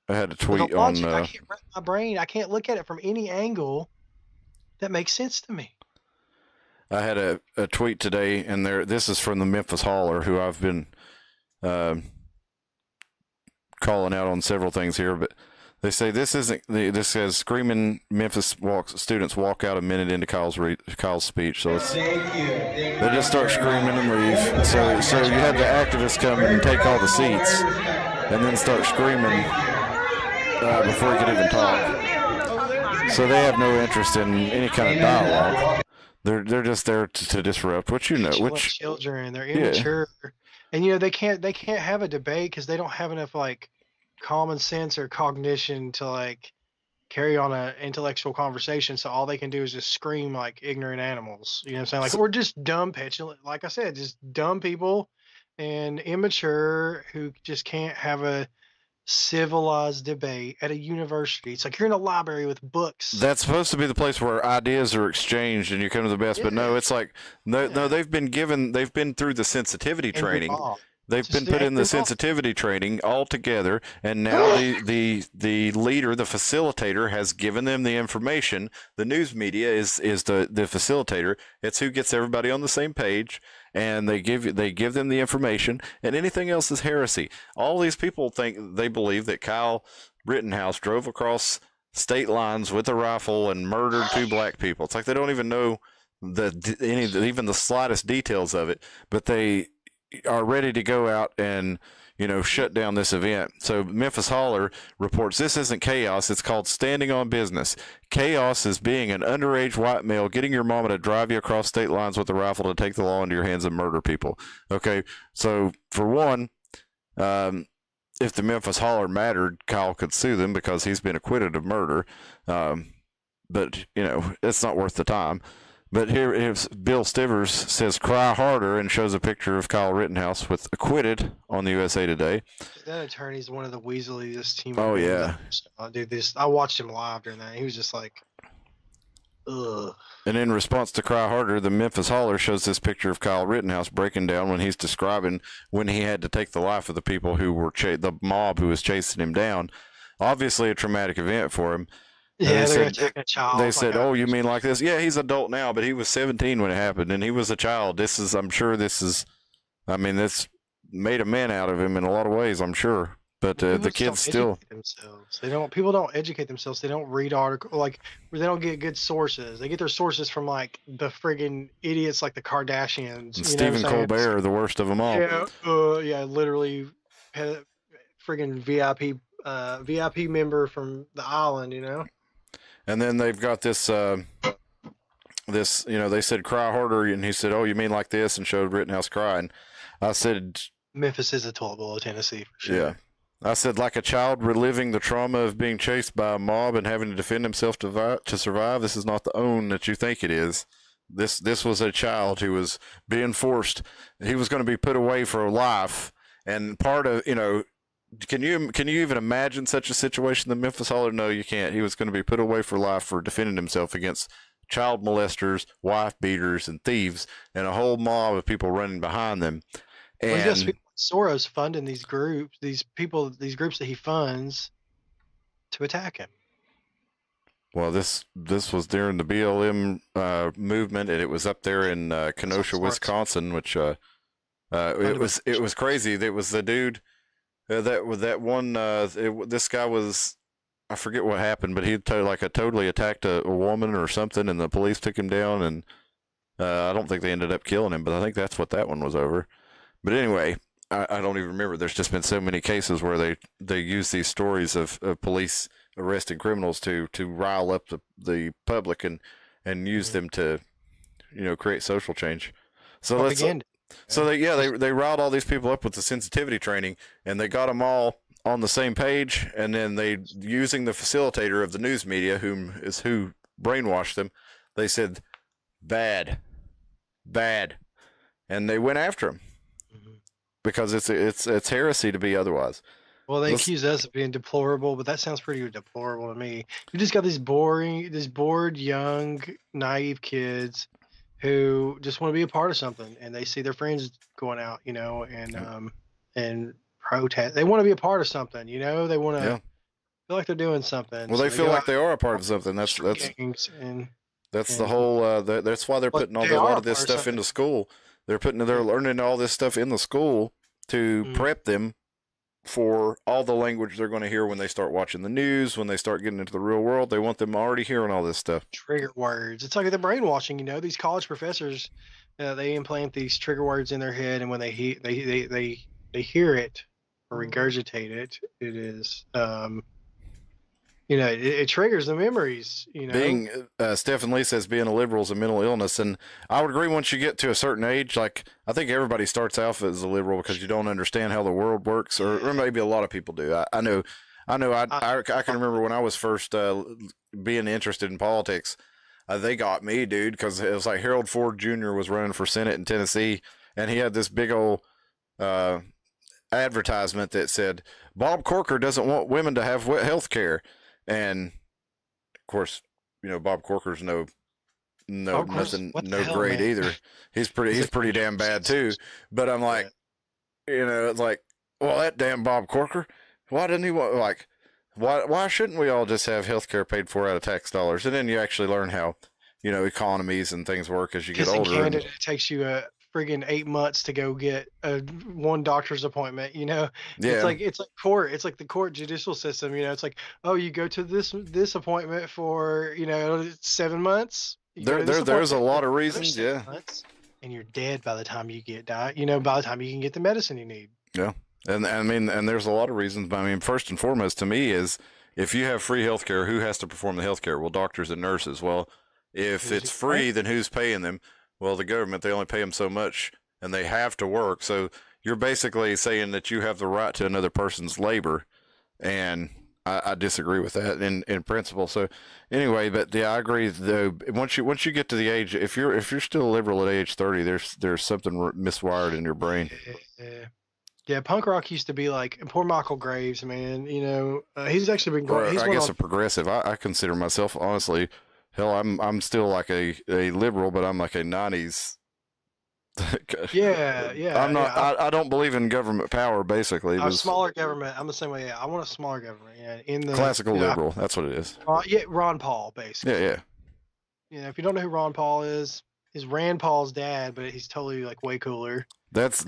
I had a tweet on. I can't wrap my brain. I can't look at it from any angle that makes sense to me. I had a tweet today, and this is from the Memphis Hauler, who I've been calling out on several things here, but they say this says screaming Memphis students walk out a minute into Kyle's speech. So they just start screaming and leave. So you have the activists come and take all the seats, and then start screaming. Before he could even talk. So they have no interest in any kind of dialogue. They're just there to disrupt. Children, they're immature, and they can't have a debate because they don't have enough like common sense or cognition to like carry on an intellectual conversation. So all they can do is just scream like ignorant animals. You know what I'm saying? Like we're just dumb, petulant. Like I said, just dumb people and immature who just can't have a civilized debate at a university. It's like you're in a library with books. That's supposed to be the place where ideas are exchanged and you come to the best. Yeah. But no, it's like no, they've been through the sensitivity training. They've been put in the sensitivity training all together, and now the leader, the facilitator, has given them the information. The news media is the facilitator. It's who gets everybody on the same page, and they give them the information, and anything else is heresy. All these people they believe that Kyle Rittenhouse drove across state lines with a rifle and murdered 2 black people. It's like they don't even know even the slightest details of it, but they are ready to go out and shut down this event. So Memphis Hauler reports this isn't chaos, it's called standing on business. Chaos is being an underage white male getting your mama to drive you across state lines with a rifle to take the law into your hands and murder people. Okay, so for one, if the Memphis Holler mattered, Kyle could sue them because he's been acquitted of murder. But, you know, it's not worth the time. But here is Bill Stivers says, cry harder, and shows a picture of Kyle Rittenhouse with acquitted on the USA Today. That attorney's one of the weaseliest team. Oh, yeah. Dude, I watched him live during that. He was just like, ugh. And in response to cry harder, the Memphis Holler shows this picture of Kyle Rittenhouse breaking down when he's describing when he had to take the life of the people who were the mob who was chasing him down. Obviously a traumatic event for him. Yeah, they're attacking a child. They said, "Oh, you mean like this?" Yeah, he's adult now, but he was 17 when it happened, and he was a child. I'm sure this made a man out of him in a lot of ways, I'm sure. But the kids still. People don't educate themselves. They don't read articles. They don't get good sources. They get their sources from the friggin' idiots like the Kardashians. And Stephen Colbert, the worst of them all. Yeah, literally, friggin' VIP member from the island, you know. And then they've got this, they said cry harder, and he said, "Oh, you mean like this?" and showed Rittenhouse crying. I said, Memphis is a toilet bowl of Tennessee, for sure. Yeah. I said, like a child reliving the trauma of being chased by a mob and having to defend himself to survive, this is not the own that you think it is. This was a child who was being forced. He was going to be put away for life, and part of, can you even imagine such a situation? The Memphis Holler? No, you can't. He was going to be put away for life for defending himself against child molesters, wife beaters, and thieves, and a whole mob of people running behind them. And Soros funding these groups, these groups that he funds to attack him. Well, this was during the BLM movement, and it was up there in Kenosha, Wisconsin, which it was crazy. It was the dude. This guy was, I forget what happened, but he totally attacked a woman or something, and the police took him down, and I don't think they ended up killing him, but I think that's what that one was over. But anyway, I don't even remember. There's just been so many cases where they use these stories of police arresting criminals to rile up the public and use them to, create social change. So they riled all these people up with the sensitivity training, and they got them all on the same page, and then they, using the facilitator of the news media, who brainwashed them, they said, bad, and they went after him because it's heresy to be otherwise. Well, they accuse us of being deplorable, but that sounds pretty deplorable to me. You just got these bored, young, naive kids who just want to be a part of something, and they see their friends going out, and protest. They want to be a part of something, They want to feel like they're doing something. Well, they feel like they are a part of something. That's the whole. That's why they're putting a lot of this stuff into school. They're learning all this stuff in the school to prep them for all the language they're going to hear when they start watching the news, when they start getting into the real world. They want them already hearing all this stuff. Trigger words. It's like the brainwashing, These college professors, they implant these trigger words in their head, and when they hear it or regurgitate it, it is, it triggers the memories, Being, Stephen Lee says being a liberal is a mental illness. And I would agree once you get to a certain age, I think everybody starts off as a liberal because you don't understand how the world works, or maybe a lot of people do. I can remember when I was first being interested in politics, they got me, dude, because it was like Harold Ford Jr. was running for Senate in Tennessee, and he had this big old advertisement that said, Bob Corker doesn't want women to have health care. And of course, Bob Corker's no grade either. He's pretty damn bad too. But I'm like, it's like, well, that damn Bob Corker, why didn't he want, why shouldn't we all just have health care paid for out of tax dollars? And then you actually learn how, economies and things work as you get older. In Canada, it takes you friggin' 8 months to go get one doctor's appointment, Yeah. It's like court. It's like the court judicial system, It's like, oh, you go to this appointment for 7 months. There's a lot of reasons, yeah. Months, and you're dead by the time you get by the time you can get the medicine you need. Yeah, and there's a lot of reasons. But first and foremost to me is, if you have free health care, who has to perform the health care? Well, doctors and nurses. Well, if it's free, then who's paying them? Well, the government. They only pay them so much, and they have to work. So you're basically saying that you have the right to another person's labor, and I disagree with that in principle. So anyway, but yeah, I agree though. Once you get to the age, if you're still liberal at age 30, there's something miswired in your brain. Yeah, punk rock used to be like, and poor Michael Graves, man. He's actually been going. I guess a progressive. I consider myself, honestly, hell, I'm still like a liberal, but I'm like a 90s. Yeah. I'm not. Yeah, I don't believe in government power. Basically, a smaller government. I'm the same way. Yeah, I want a smaller government. Yeah, in the classical liberal. That's what it is. Yeah, Ron Paul, basically. Yeah. If you don't know who Ron Paul is, he's Rand Paul's dad, but he's totally like way cooler. That's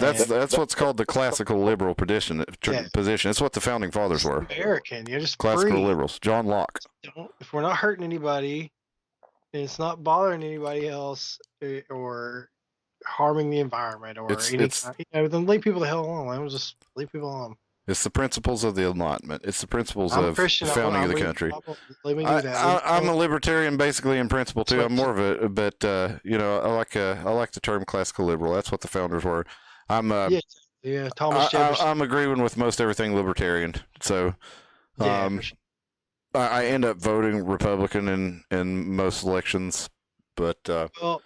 what's called the classical liberal position. It's what the founding fathers were. American. You're just classical free. liberals. John Locke. If we're not hurting anybody, and it's not bothering anybody else, or harming the environment, or then leave people the hell alone. Let them just leave people alone. It's the principles of the Enlightenment. It's the principles of the founding of the country. Let me do that. I'm a libertarian basically in principle too. I'm more of a, but I like the term classical liberal. That's what the founders were. Thomas Jefferson. I'm agreeing with most everything libertarian. So, I end up voting Republican in most elections, but well,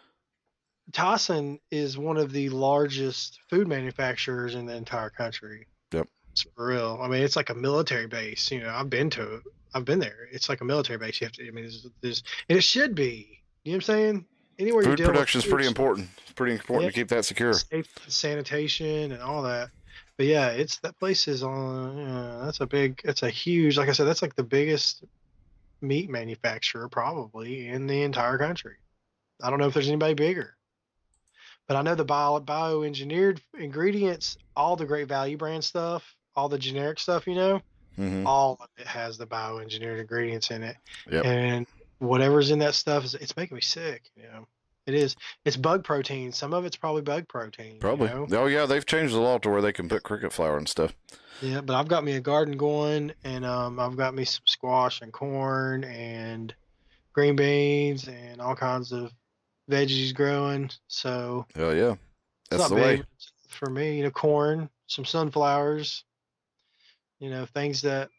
Tyson is one of the largest food manufacturers in the entire country. Yep. It's for real. I mean, it's like a military base. I've been to it. I've been there. It's like a military base. You have to. I mean, there's and it should be. You know what I'm saying? Anywhere food production is pretty important. It's pretty important to keep that secure. Safe sanitation and all that. But yeah, that place is on. It's a huge. Like I said, that's like the biggest meat manufacturer probably in the entire country. I don't know if there's anybody bigger. But I know the bioengineered ingredients, all the Great Value brand stuff, all the generic stuff, mm-hmm. all of it has the bioengineered ingredients in it. Yep. And whatever's in that stuff, it's making me sick. It is. It's bug protein. Some of it's probably bug protein. Probably. Oh, yeah, they've changed the law to where they can put cricket flour and stuff. Yeah, but I've got me a garden going, and I've got me some squash and corn and green beans and all kinds of veggies growing. So oh yeah, that's the way for me. Corn, some sunflowers, things that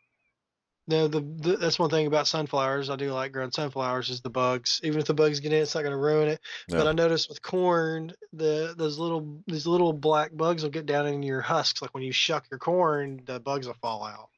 that's one thing about sunflowers I do like growing sunflowers is the bugs. Even if the bugs get in, it's not going to ruin it. No. But I noticed with corn, these little black bugs will get down in your husks. Like when you shuck your corn, the bugs will fall out.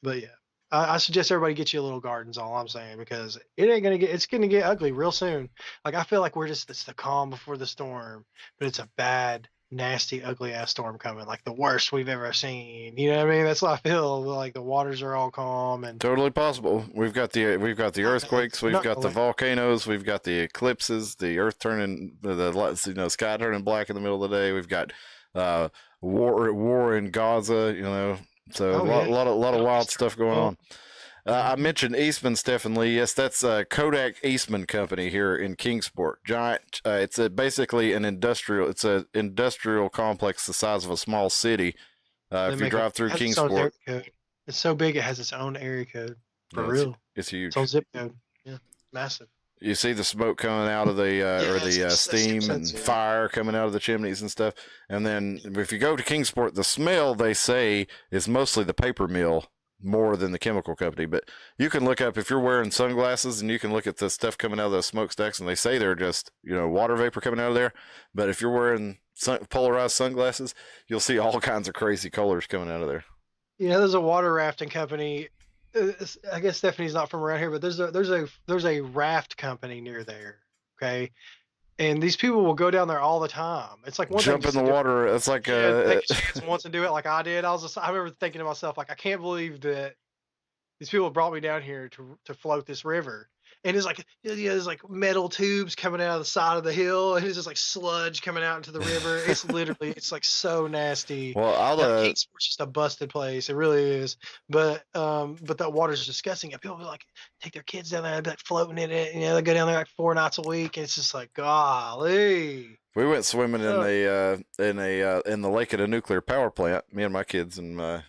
But yeah. I suggest everybody get you a little garden's all I'm saying, because it's going to get ugly real soon. Like I feel like it's the calm before the storm, but it's a bad, nasty, ugly ass storm coming, like the worst we've ever seen. You know what I mean? That's what I feel. Like the waters are all calm and totally possible. We've got the earthquakes, we've got the volcanoes, we've got the eclipses, the earth turning, the sky turning black in the middle of the day. We've got war in Gaza. So a lot of wild stuff going on. I mentioned Eastman, Stephen Lee. Yes, that's Kodak Eastman Company here in Kingsport. Giant. It's basically an industrial. It's an industrial complex the size of a small city. If you drive through Kingsport, it's so big it has its own area code. For real, it's huge. Its own zip code. Yeah, massive. You see the smoke coming out of the steam and fire coming out of the chimneys and stuff. And then if you go to Kingsport, the smell, they say, is mostly the paper mill more than the chemical company. But you can look up, if you're wearing sunglasses, and you can look at the stuff coming out of those smokestacks, and they say they're just, water vapor coming out of there. But if you're wearing polarized sunglasses, you'll see all kinds of crazy colors coming out of there. There's a water rafting company. I guess Stephanie's not from around here, but there's a raft company near there. Okay, and these people will go down there all the time. It's like one jump in the water. It's like take a chance once and do it like I did. I remember thinking to myself, like, I can't believe that these people brought me down here to float this river. And it's like, there's like metal tubes coming out of the side of the hill, and it's just like sludge coming out into the river. It's literally, it's like so nasty. Well, Kingsport's just a busted place. It really is. But that water's disgusting. And people be like, take their kids down there, and be like floating in it. They go down there like 4 nights a week, and it's just like, golly. We went swimming in the lake at a nuclear power plant. Me and my kids and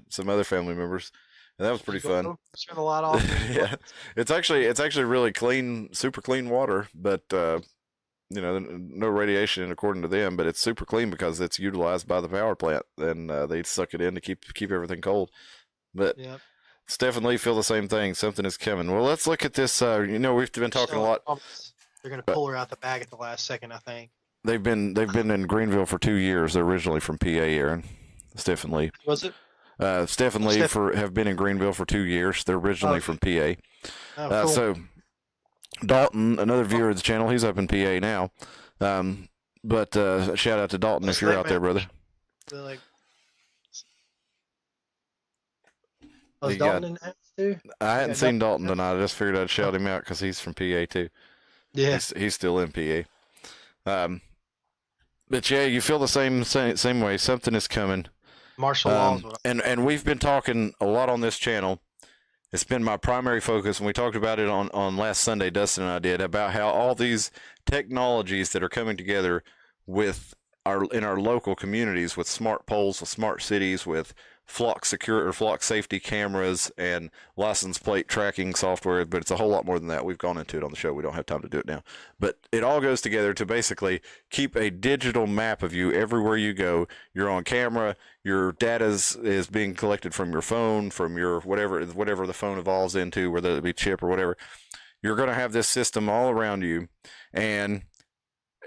some other family members. And that was pretty fun. Turn the light off. Yeah, it's actually really clean, super clean water. But no radiation according to them, but it's super clean because it's utilized by the power plant, and they suck it in to keep everything cold. But Yep. Stephen Lee feel the same thing. Something is coming. Well, let's look at this. We've been talking a lot. They're going to pull her out the bag at the last second, I think. They've been in Greenville for 2 years. They're originally from PA, Aaron. Stephen Lee. Was it? Stephen Lee have been in Greenville for 2 years. They're originally from PA. Oh, cool. So Dalton, another viewer of the channel, he's up in PA now. But shout out to Dalton if you're out there, brother. Like, was Dalton in that too? I hadn't seen Dalton tonight. I just figured I'd shout him out because he's from PA too. Yeah, he's still in PA. But yeah, you feel the same way. Something is coming. Martial laws. And we've been talking a lot on this channel. It's been my primary focus, and we talked about it on last Sunday, Dustin and I did, about how all these technologies that are coming together in our local communities with smart poles, with smart cities, with flock safety cameras and license plate tracking software, but it's a whole lot more than that. We've gone into it on the show. We don't have time to do it now. But it all goes together to basically keep a digital map of you everywhere you go. You're on camera. Your data is being collected from your phone, from your whatever the phone evolves into, whether it be chip or whatever. You're going to have this system all around you, and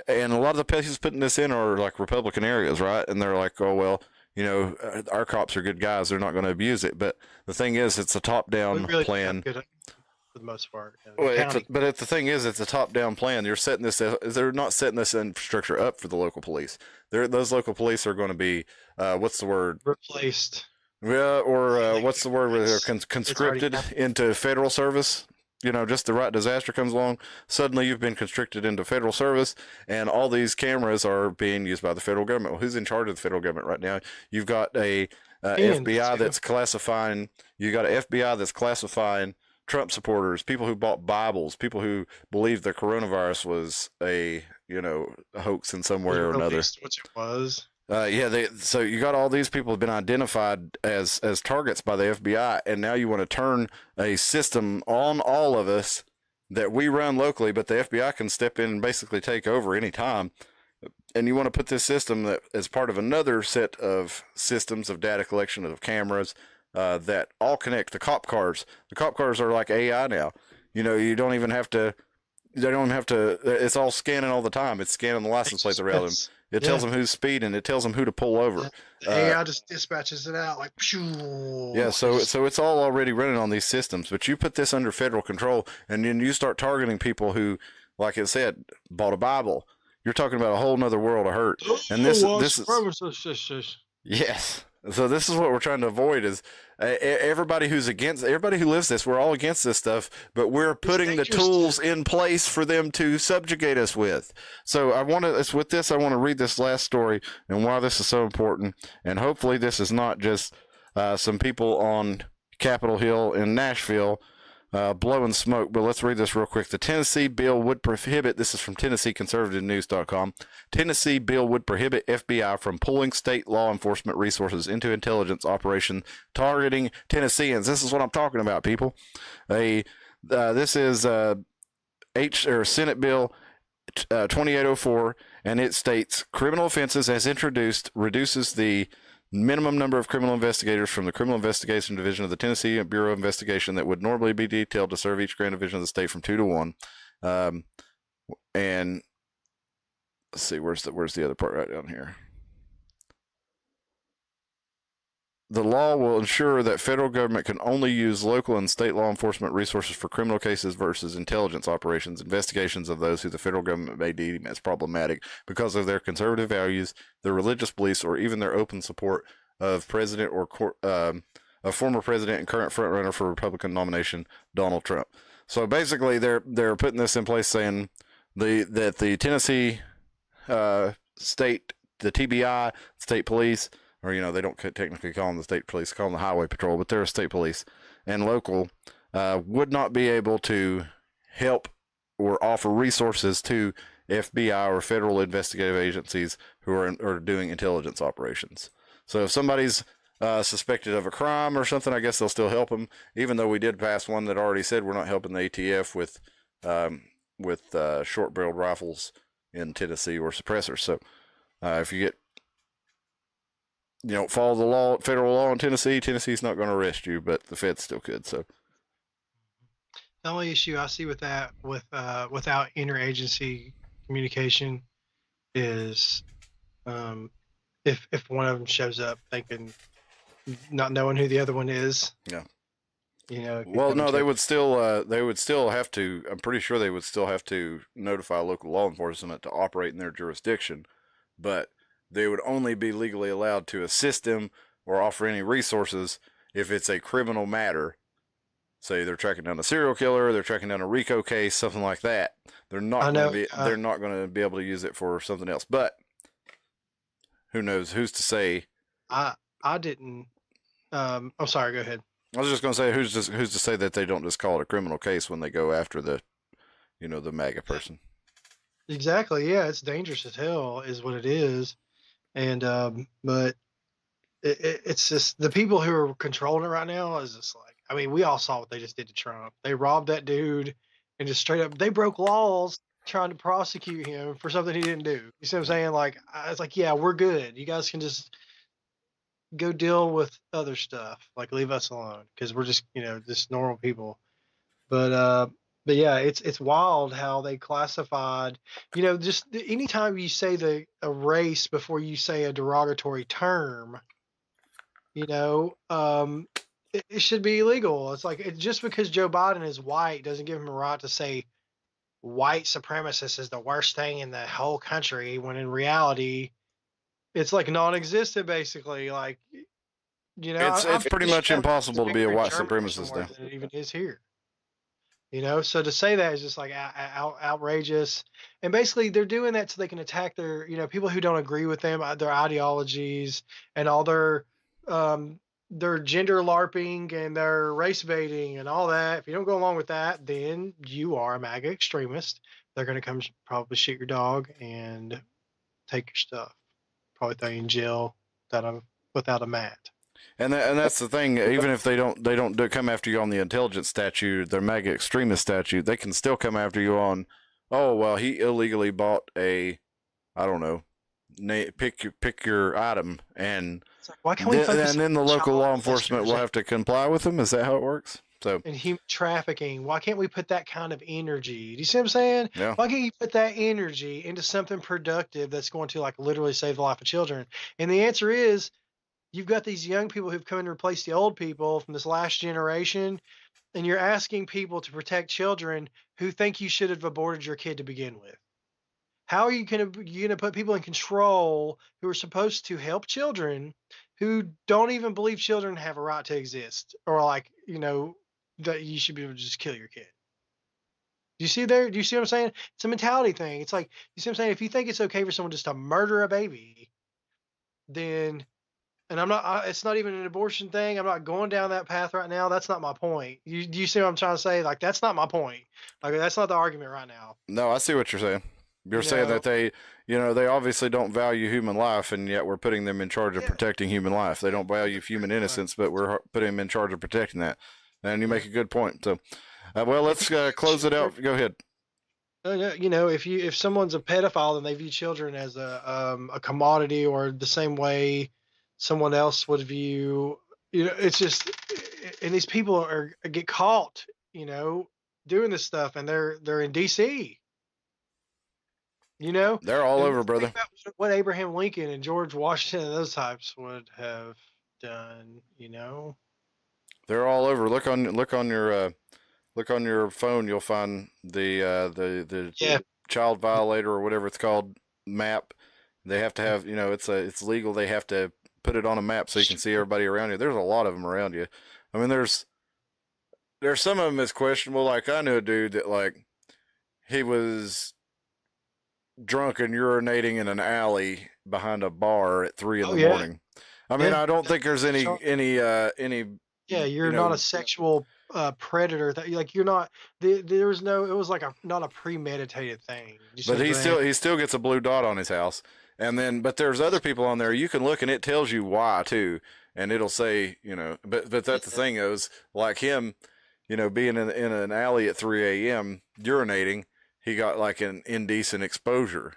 a lot of the places putting this in are like Republican areas, right? And they're like, oh well, our cops are good guys. They're not going to abuse it. But the thing is, it's a top-down plan. For the most part. The thing is, it's a top-down plan. They're not setting this infrastructure up for the local police. Those local police are going to be, what's the word? Replaced. Yeah, or what's the word where they're conscripted into federal service? Just the right disaster comes along, suddenly you've been constricted into federal service, and all these cameras are being used by the federal government. Well, who's in charge of the federal government right now? You've got a FBI that's classifying. You got an FBI that's classifying Trump supporters, people who bought Bibles, people who believe the coronavirus was a hoax in some way or another. Which it was. So you got all these people have been identified as targets by the FBI, and now you want to turn a system on all of us that we run locally, but the FBI can step in and basically take over any time. And you want to put this system that as part of another set of systems of data collection of cameras that all connect the cop cars. The cop cars are like AI now. You don't even have to. They don't have to. It's all scanning all the time. It's scanning the license plates around them. It tells them who's speeding. It tells them who to pull over. The AI just dispatches it out like. Yeah, so it's all already running on these systems. But you put this under federal control, and then you start targeting people who, like it said, bought a Bible. You're talking about a whole nother world of hurt. And this is yes. So this is what we're trying to avoid is everybody who lives this, we're all against this stuff, but we're putting the tools in place for them to subjugate us with. So I want to read this last story and why this is so important. And hopefully this is not just some people on Capitol Hill in Nashville blowing smoke, but let's read this real quick. The Tennessee bill would prohibit, this is from TennesseeConservativeNews.com, Tennessee bill would prohibit FBI from pulling state law enforcement resources into intelligence operation targeting Tennesseans. This is what I'm talking about, people. This is Senate Bill 2804, and it states criminal offenses as introduced reduces the minimum number of criminal investigators from the Criminal Investigation Division of the Tennessee Bureau of Investigation that would normally be detailed to serve each grand division of the state from 2 to 1. And let's see, where's the other part right down here? The law will ensure that federal government can only use local and state law enforcement resources for criminal cases versus intelligence operations, investigations of those who the federal government may deem as problematic because of their conservative values, their religious beliefs, or even their open support of president or a former president and current frontrunner for Republican nomination, Donald Trump. So basically, they're putting this in place, saying that the Tennessee state, the TBI, state police, or, they don't technically call them the state police, call them the highway patrol, but they're a state police, and local, would not be able to help or offer resources to FBI or federal investigative agencies who are doing intelligence operations. So if somebody's suspected of a crime or something, I guess they'll still help them, even though we did pass one that already said we're not helping the ATF with short-barreled rifles in Tennessee or suppressors. So if you don't follow the law, federal law in Tennessee, Tennessee's not going to arrest you, but the feds still could. So the only issue I see with that, without interagency communication, is if one of them shows up thinking, not knowing who the other one is. Yeah. Well, no, they would still have to. I'm pretty sure they would still have to notify local law enforcement to operate in their jurisdiction, but they would only be legally allowed to assist them or offer any resources if it's a criminal matter. Say they're tracking down a serial killer, they're tracking down a RICO case, something like that. They're not going to be able to use it for something else. But who knows? Who's to say? I didn't. I'm sorry. Go ahead. I was just going to say, who's to say that they don't just call it a criminal case when they go after the MAGA person? Exactly. Yeah, it's dangerous as hell, is what it is. And but it's just the people who are controlling it right now is just like, I mean, we all saw what they just did to Trump. They robbed that dude and just straight up, they broke laws trying to prosecute him for something he didn't do. You see what I'm saying? Like, it's like, yeah, we're good. You guys can just go deal with other stuff. Like, leave us alone, because we're just, just normal people. But yeah, it's wild how they classified, just anytime you say a race before you say a derogatory term, it should be illegal. It's like, just because Joe Biden is white doesn't give him a right to say white supremacist is the worst thing in the whole country, when in reality, it's like non-existent, basically. Like, it's pretty much impossible to be a white supremacist now. Than it even is here. So to say that is just like outrageous. And basically they're doing that so they can attack their, people who don't agree with them, their ideologies, and all their gender LARPing and their race baiting and all that. If you don't go along with that, then you are a MAGA extremist. They're going to come probably shoot your dog and take your stuff. Probably throw you in jail without a mat. And that's the thing. Even if they don't come after you on the intelligence statute, their MAGA extremist statute, they can still come after you on, oh well, he illegally bought a, I don't know, pick your item, and why can't we and then the local law enforcement will have to comply with them. Is that how it works? So, and human trafficking, why can't we put that kind of energy? Do you see what I'm saying? Yeah. Why can't you put that energy into something productive that's going to, like, literally save the life of children? And the answer is, you've got these young people who've come in to replace the old people from this last generation, and you're asking people to protect children who think you should have aborted your kid to begin with. How are you going to put people in control who are supposed to help children, who don't even believe children have a right to exist, or that you should be able to just kill your kid? Do you see what I'm saying? It's a mentality thing. It's like, you see what I'm saying? If you think it's okay for someone just to murder a baby, then, and it's not even an abortion thing. I'm not going down that path right now. That's not my point. Do you see what I'm trying to say? Like, that's not my point. Like, that's not the argument right now. No, I see what you're saying. You're saying that they obviously don't value human life, and yet we're putting them in charge of protecting human life. They don't value human innocence, but we're putting them in charge of protecting that. And you make a good point. So, well, let's close it out. Go ahead. If someone's a pedophile, then they view children as a commodity, or the same way someone else would view. It's just, and these people get caught, doing this stuff, and they're in D.C. They're all over, brother. What Abraham Lincoln and George Washington and those types would have done, They're all over. Look on your phone. You'll find the child violator, or whatever it's called, map. They have to have, it's legal. They have to put it on a map so you can see everybody around you. There's a lot of them around you. I mean, there's some of them is questionable. Like, I knew a dude that, like, he was drunk and urinating in an alley behind a bar at 3 in the morning. I mean, I don't think there's any. Yeah, you're not a sexual predator. That, like, you're not. There was no. It was like not a premeditated thing. But he still gets a blue dot on his house. And then, but there's other people on there. You can look, and it tells you why too, and it'll say, But that's the thing is, like him, being in an alley at 3 a.m. urinating, he got like an indecent exposure.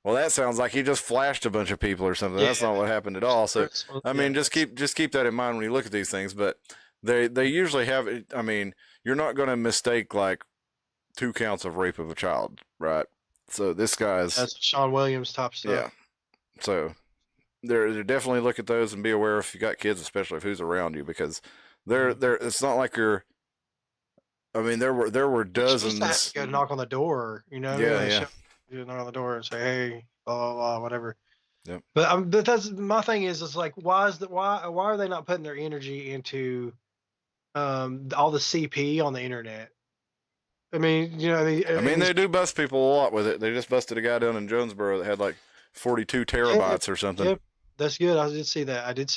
Well, that sounds like he just flashed a bunch of people or something. That's not what happened at all. So, I mean, just keep that in mind when you look at these things. But they usually have. I mean, you're not going to mistake like 2 counts of rape of a child, right? So this guy's that's Sean Williams top stuff. Yeah. So they're definitely look at those and be aware if you got kids, especially if who's around you, because they're it's not like you're. I mean, there were dozens. You have to go knock on the door, you know. Yeah. You knock on the door and say, "Hey, blah blah blah," whatever. Yep. But that's my thing is like, why are they not putting their energy into all the CP on the internet? I mean, you know, they do bust people a lot with it. They just busted a guy down in Jonesboro that had like 42 terabytes or something. Yep. That's good. I did see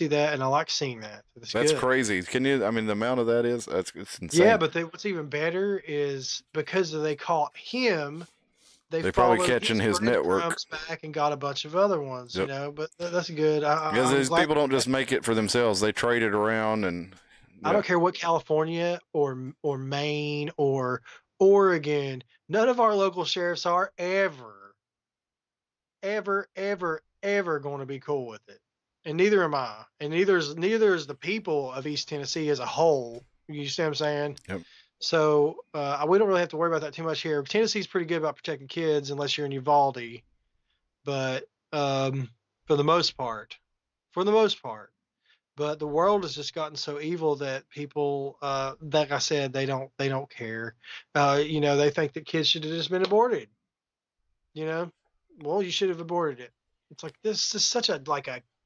that, and I like seeing that. That's good. crazy. Can you? I mean, the amount of that it's insane. Yeah, but what's even better is because they caught him, they probably catching his network. Comes back and got a bunch of other ones, you know. But that's good. Because these people don't just make it for themselves; they trade it around, and I don't care what California or Maine or Oregon. None of our local sheriffs are ever going to be cool with it, and neither am I, and neither is the people of East Tennessee as a whole. You see what I'm saying? Yep. So we don't really have to worry about that too much here. Tennessee's pretty good about protecting kids, unless you're in Uvalde. But for the most part, but the world has just gotten so evil that people, like I said, they don't care. You know, they think that kids should have just been aborted. You know, well, you should have aborted it. It's like this is such a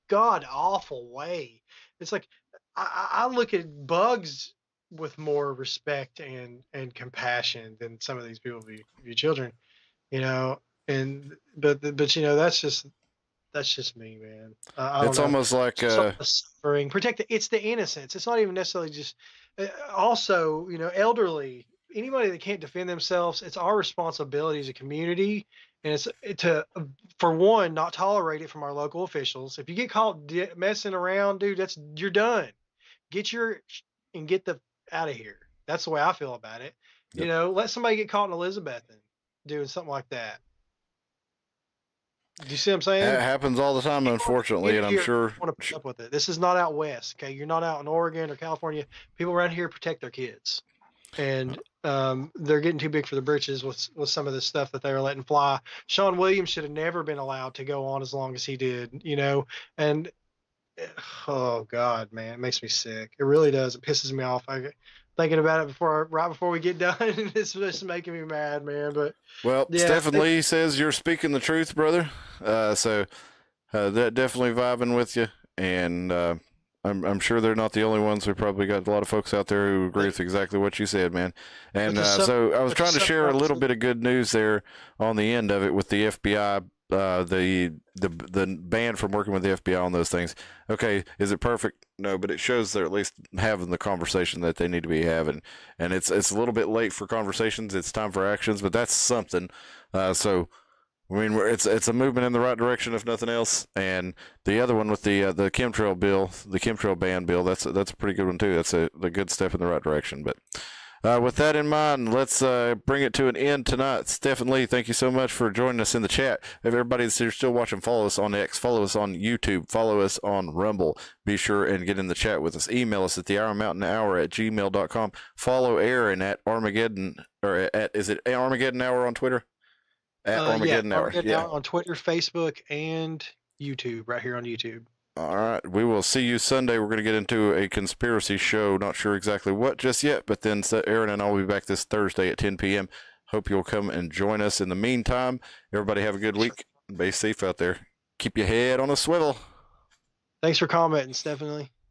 god awful way. It's like I look at bugs with more respect and compassion than some of these people view children, you know. And but you know, that's just me, man. It's almost like suffering. It's the innocence. It's not even necessarily just. Also, you know, elderly, anybody that can't defend themselves. It's our responsibility as a community, and it's to, for one, not tolerate it from our local officials. If you get caught messing around, dude, you're done. Get the out of here. That's the way I feel about it. Yep. You know, let somebody get caught in Elizabethan doing something like that. Do you see what I'm saying? It happens all the time, unfortunately, and I'm sure. Want to put up with it. This is not out west, okay? You're not out in Oregon or California. People around here protect their kids, and they're getting too big for the britches with some of the stuff that they were letting fly. Sean Williams should have never been allowed to go on as long as he did, you know. And oh God, man, it makes me sick. It really does. It pisses me off. Thinking about it right before we get done, it's just making me mad, man. But Stephen Lee says you're speaking the truth, brother. So that definitely vibing with you, and I'm sure they're not the only ones. We probably got a lot of folks out there who agree with exactly what you said, man. And so I was trying to share a little bit of good news there on the end of it with the FBI. The ban from working with the FBI on those things. Okay, is it perfect? No, but it shows they're at least having the conversation that they need to be having. And it's a little bit late for conversations. It's time for actions, but that's something. So I mean, it's a movement in the right direction, if nothing else. And the other one with the chemtrail bill, the Chemtrail Ban Bill, that's a pretty good one too. That's a good step in the right direction. But with that in mind, let's bring it to an end tonight. Stephen Lee, thank you so much for joining us in the chat. If everybody that's here still watching, follow us on X, follow us on YouTube, follow us on Rumble. Be sure and get in the chat with us. Email us at theironmountainhour@gmail.com. Follow Aaron at Armageddon, or is it Armageddon Hour on Twitter? At Armageddon Hour. Armageddon Hour on Twitter, Facebook, and YouTube, right here on YouTube. All right. We will see you Sunday. We're going to get into a conspiracy show. Not sure exactly what just yet, but then Aaron and I will be back this Thursday at 10 p.m. Hope you'll come and join us. In the meantime, everybody have a good week. Be safe out there. Keep your head on a swivel. Thanks for commenting, Stephanie.